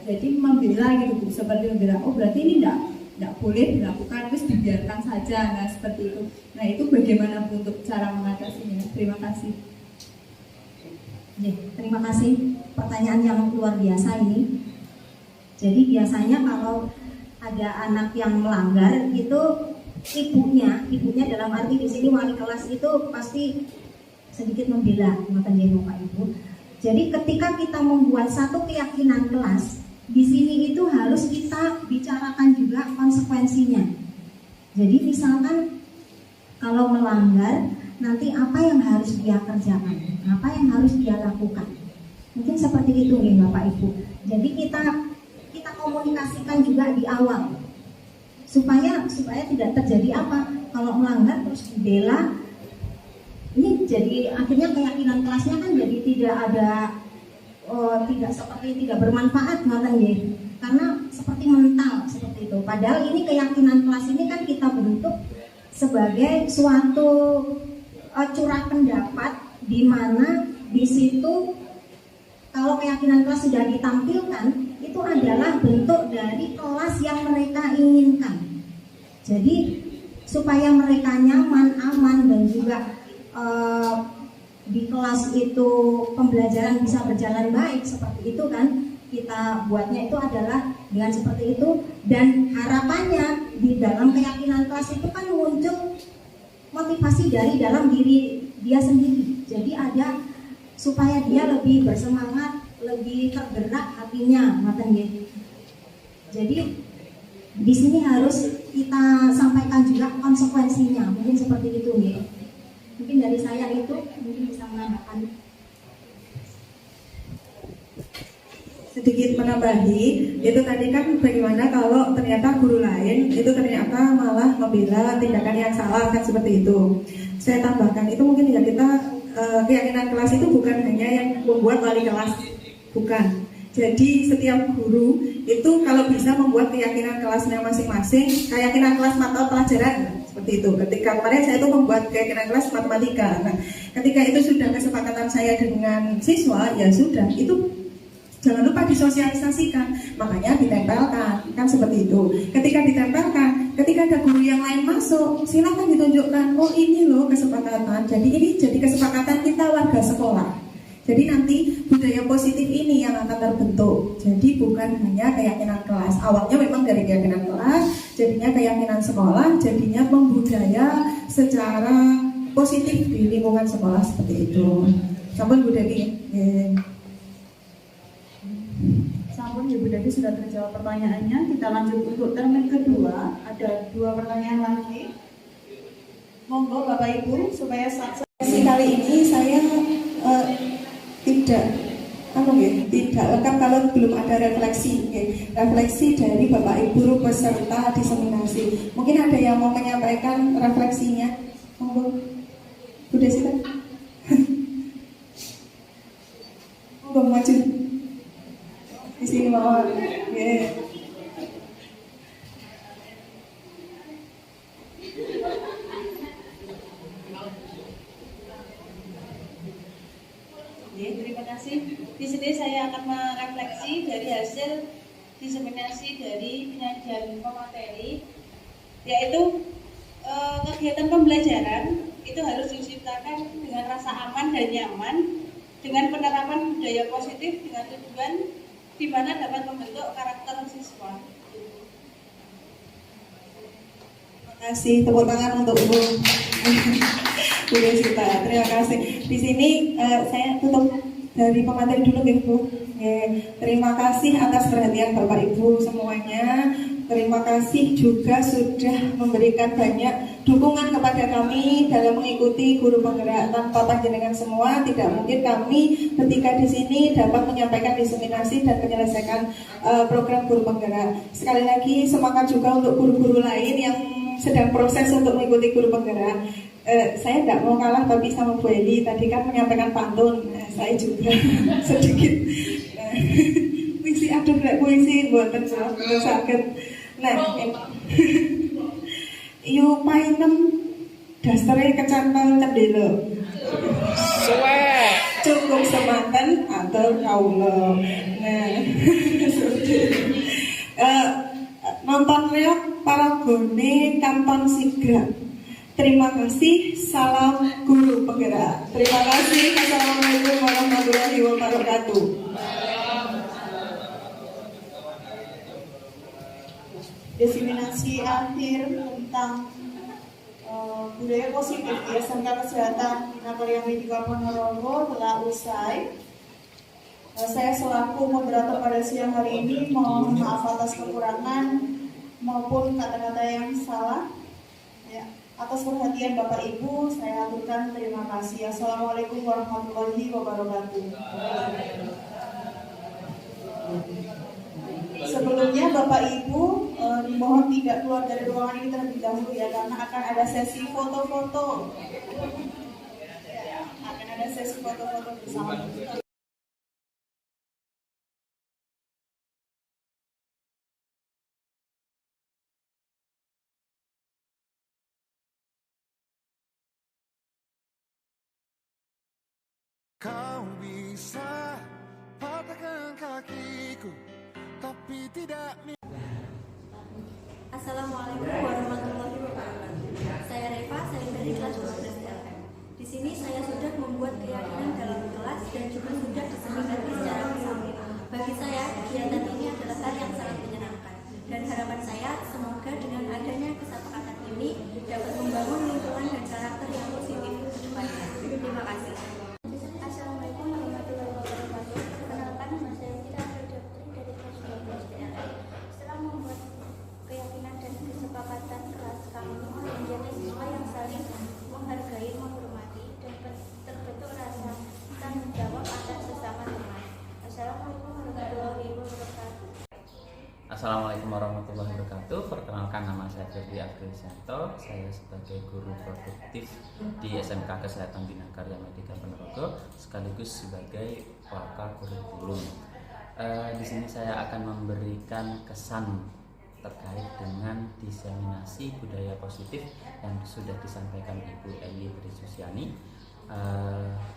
jadi membela gitu, seperti membela, oh berarti ini tidak boleh dilakukan, terus dibiarkan saja, nah seperti itu. Nah itu bagaimana untuk cara mengatasinya? Terima kasih. Terima kasih, pertanyaan yang luar biasa ini. Jadi biasanya kalau ada anak yang melanggar itu ibunya dalam arti di sini wali kelas itu pasti sedikit membela, Bapak Ibu. Jadi ketika kita membuat satu keyakinan kelas, di sini itu harus kita bicarakan juga konsekuensinya. Jadi misalkan kalau melanggar, nanti apa yang harus dia kerjakan, apa yang harus dia lakukan. Mungkin seperti itu nih Bapak Ibu. Jadi kita komunikasikan juga di awal supaya tidak terjadi apa, kalau melanggar terus dibela, ini jadi akhirnya keyakinan kelasnya kan jadi tidak bermanfaat karena seperti mental seperti itu. Padahal ini keyakinan kelas ini kan kita bentuk sebagai suatu curah pendapat di mana di situ kalau keyakinan kelas sudah ditampilkan, itu adalah bentuk dari kelas yang mereka inginkan. Jadi supaya mereka nyaman, aman, dan juga di kelas itu pembelajaran bisa berjalan baik seperti itu kan, kita buatnya itu adalah dengan seperti itu. Dan harapannya di dalam keyakinan kelas itu kan muncul motivasi dari dalam diri dia sendiri. Jadi ada supaya dia lebih bersemangat, lebih tergerak hatinya, Jadi di sini harus kita sampaikan juga konsekuensinya, mungkin seperti itu ya. Mungkin dari saya itu mungkin bisa menambahkan. Sedikit menambahi, itu tadi kan bagaimana kalau ternyata guru lain itu ternyata malah membela tindakan yang salah, kan seperti itu. Saya tambahkan itu mungkin ya kita keyakinan kelas itu bukan hanya yang membuat wali kelas, bukan. Jadi setiap guru itu kalau bisa membuat keyakinan kelasnya masing-masing, keyakinan kelas mata pelajaran seperti itu. Ketika kemarin saya itu membuat keyakinan kelas matematika. Nah, ketika itu sudah kesepakatan saya dengan siswa, ya sudah itu jangan lupa disosialisasikan, makanya ditempelkan, kan seperti itu. Ketika ditempelkan, ketika ada guru yang lain masuk, silakan ditunjukkan, oh ini loh kesepakatan. Jadi ini jadi kesepakatan kita warga sekolah. Jadi nanti budaya positif ini yang akan terbentuk. Jadi bukan hanya keyakinan kelas. Awalnya memang dari keyakinan kelas, jadinya keyakinan sekolah, jadinya membudaya secara positif di lingkungan sekolah seperti itu. Sampun Bu Devi. Sampun Ibu Devi sudah terjawab pertanyaannya. Kita lanjut untuk termin kedua. Ada 2 pertanyaan lagi. Monggo Bapak Ibu supaya sesi kali ini saya tidak lengkap kalau belum ada refleksi, refleksi dari Bapak Ibu peserta diseminasi. Mungkin ada yang mau menyampaikan refleksinya, monggo Bu Desi. Monggo maju di sini mau. Terima kasih. Di sini saya akan merefleksi dari hasil diseminasi dari penyajian pemateri, yaitu kegiatan pembelajaran itu harus diciptakan dengan rasa aman dan nyaman, dengan penerapan budaya positif dengan tujuan di mana dapat membentuk karakter siswa. Terima kasih, tepuk tangan untuk Bu Desita. Terima kasih. Di sini saya tutup dari pemateri dulu ya Bu. Terima kasih atas perhatian Bapak Ibu semuanya. Terima kasih juga sudah memberikan banyak dukungan kepada kami dalam mengikuti guru penggerak. Tanpa panjenengan semua tidak mungkin kami ketika di sini dapat menyampaikan diseminasi dan menyelesaikan program guru penggerak. Sekali lagi semangat juga untuk guru-guru lain yang sedang proses untuk mengikuti guru penggerak. Saya nggak mau kalah tapi sama Bu Eli tadi kan menyampaikan pantun. Saya juga sedikit puisi, aduh puisi buatan sakit. Nah, yu painem dasare kecantol cendela. Cukup semanten atur kawula. Nah, nonton reok paragone kanton sigrak. Terima kasih, salam guru penggerak. Terima kasih, assalamualaikum warahmatullahi wabarakatuh. Diseminasi akhir tentang budaya positif di SMK Kesehatan Natalia Medika Ponorogo telah usai. Saya selaku moderator pada siang hari ini mohon maaf atas kekurangan maupun kata-kata yang salah. Ya, atas perhatian Bapak Ibu saya aturkan terima kasih. Assalamualaikum warahmatullahi wabarakatuh. Sebelumnya Bapak Ibu dimohon tidak keluar dari ruangan ini terlebih dahulu ya, karena akan ada sesi foto-foto. Akan ada sesi foto-foto bersama. Kau bisa patahkan kakiku, tapi tidak. Assalamualaikum warahmatullahi wabarakatuh. Saya Reva, saya dari kelas 12 FM. Di sini saya sudah membuat keyakinan dalam kelas dan juga sudah diseminati secara bersama. Bagi saya, kegiatan ini adalah hal yang sangat menyenangkan. Dan harapan saya, semoga dengan adanya kesepakatan ini dapat membangun lingkungan dan karakter yang positif ke depannya. Terima kasih. Assalamualaikum warahmatullahi wabarakatuh. Perkenalkan, nama saya Tira Putri dari kelas 12 DLI. Setelah membuat keyakinan dan kesepakatan kelas kami menjadi siswa yang saling menghargai, menghormati, dan terbentuk rasa tanggung jawab atas sesama teman. Assalamualaikum warahmatullahi wabarakatuh. Assalamualaikum warahmatullahi wabarakatuh. Perkenalkan, nama saya Ferdi Agrisanto. Saya sebagai guru produktif di SMK Kesehatan Bina Karya Medika Ponorogo, sekaligus sebagai pakar kurikulum. Di sini saya akan memberikan kesan terkait dengan diseminasi budaya positif yang sudah disampaikan Ibu Eli Trisusiani.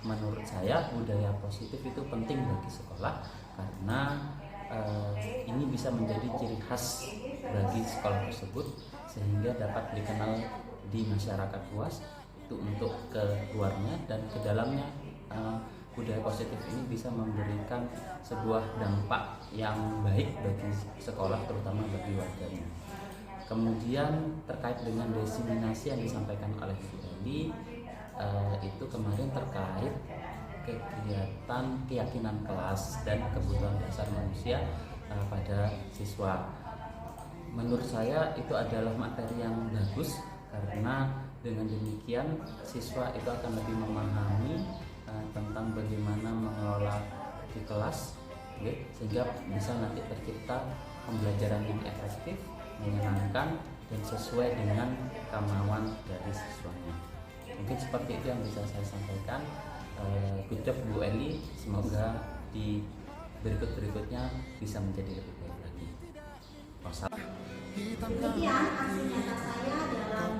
Menurut saya budaya positif itu penting bagi sekolah karena ini bisa menjadi ciri khas bagi sekolah tersebut sehingga dapat dikenal di masyarakat luas itu untuk ke luarnya dan ke dalamnya. Budaya positif ini bisa memberikan sebuah dampak yang baik bagi sekolah, terutama bagi warganya. Kemudian terkait dengan diseminasi yang disampaikan oleh Bu Eli, itu kemarin terkait kegiatan keyakinan kelas dan kebutuhan dasar manusia pada siswa. Menurut saya itu adalah materi yang bagus karena dengan demikian siswa itu akan lebih memahami tentang bagaimana mengelola di kelas, sehingga bisa nanti tercipta pembelajaran yang efektif, menyenangkan, dan sesuai dengan kemauan dari siswanya. Mungkin seperti itu yang bisa saya sampaikan. Good job Bu Eli, semoga di berikut-berikutnya bisa menjadi lebih baik lagi. Demikian aksi nyata saya dalam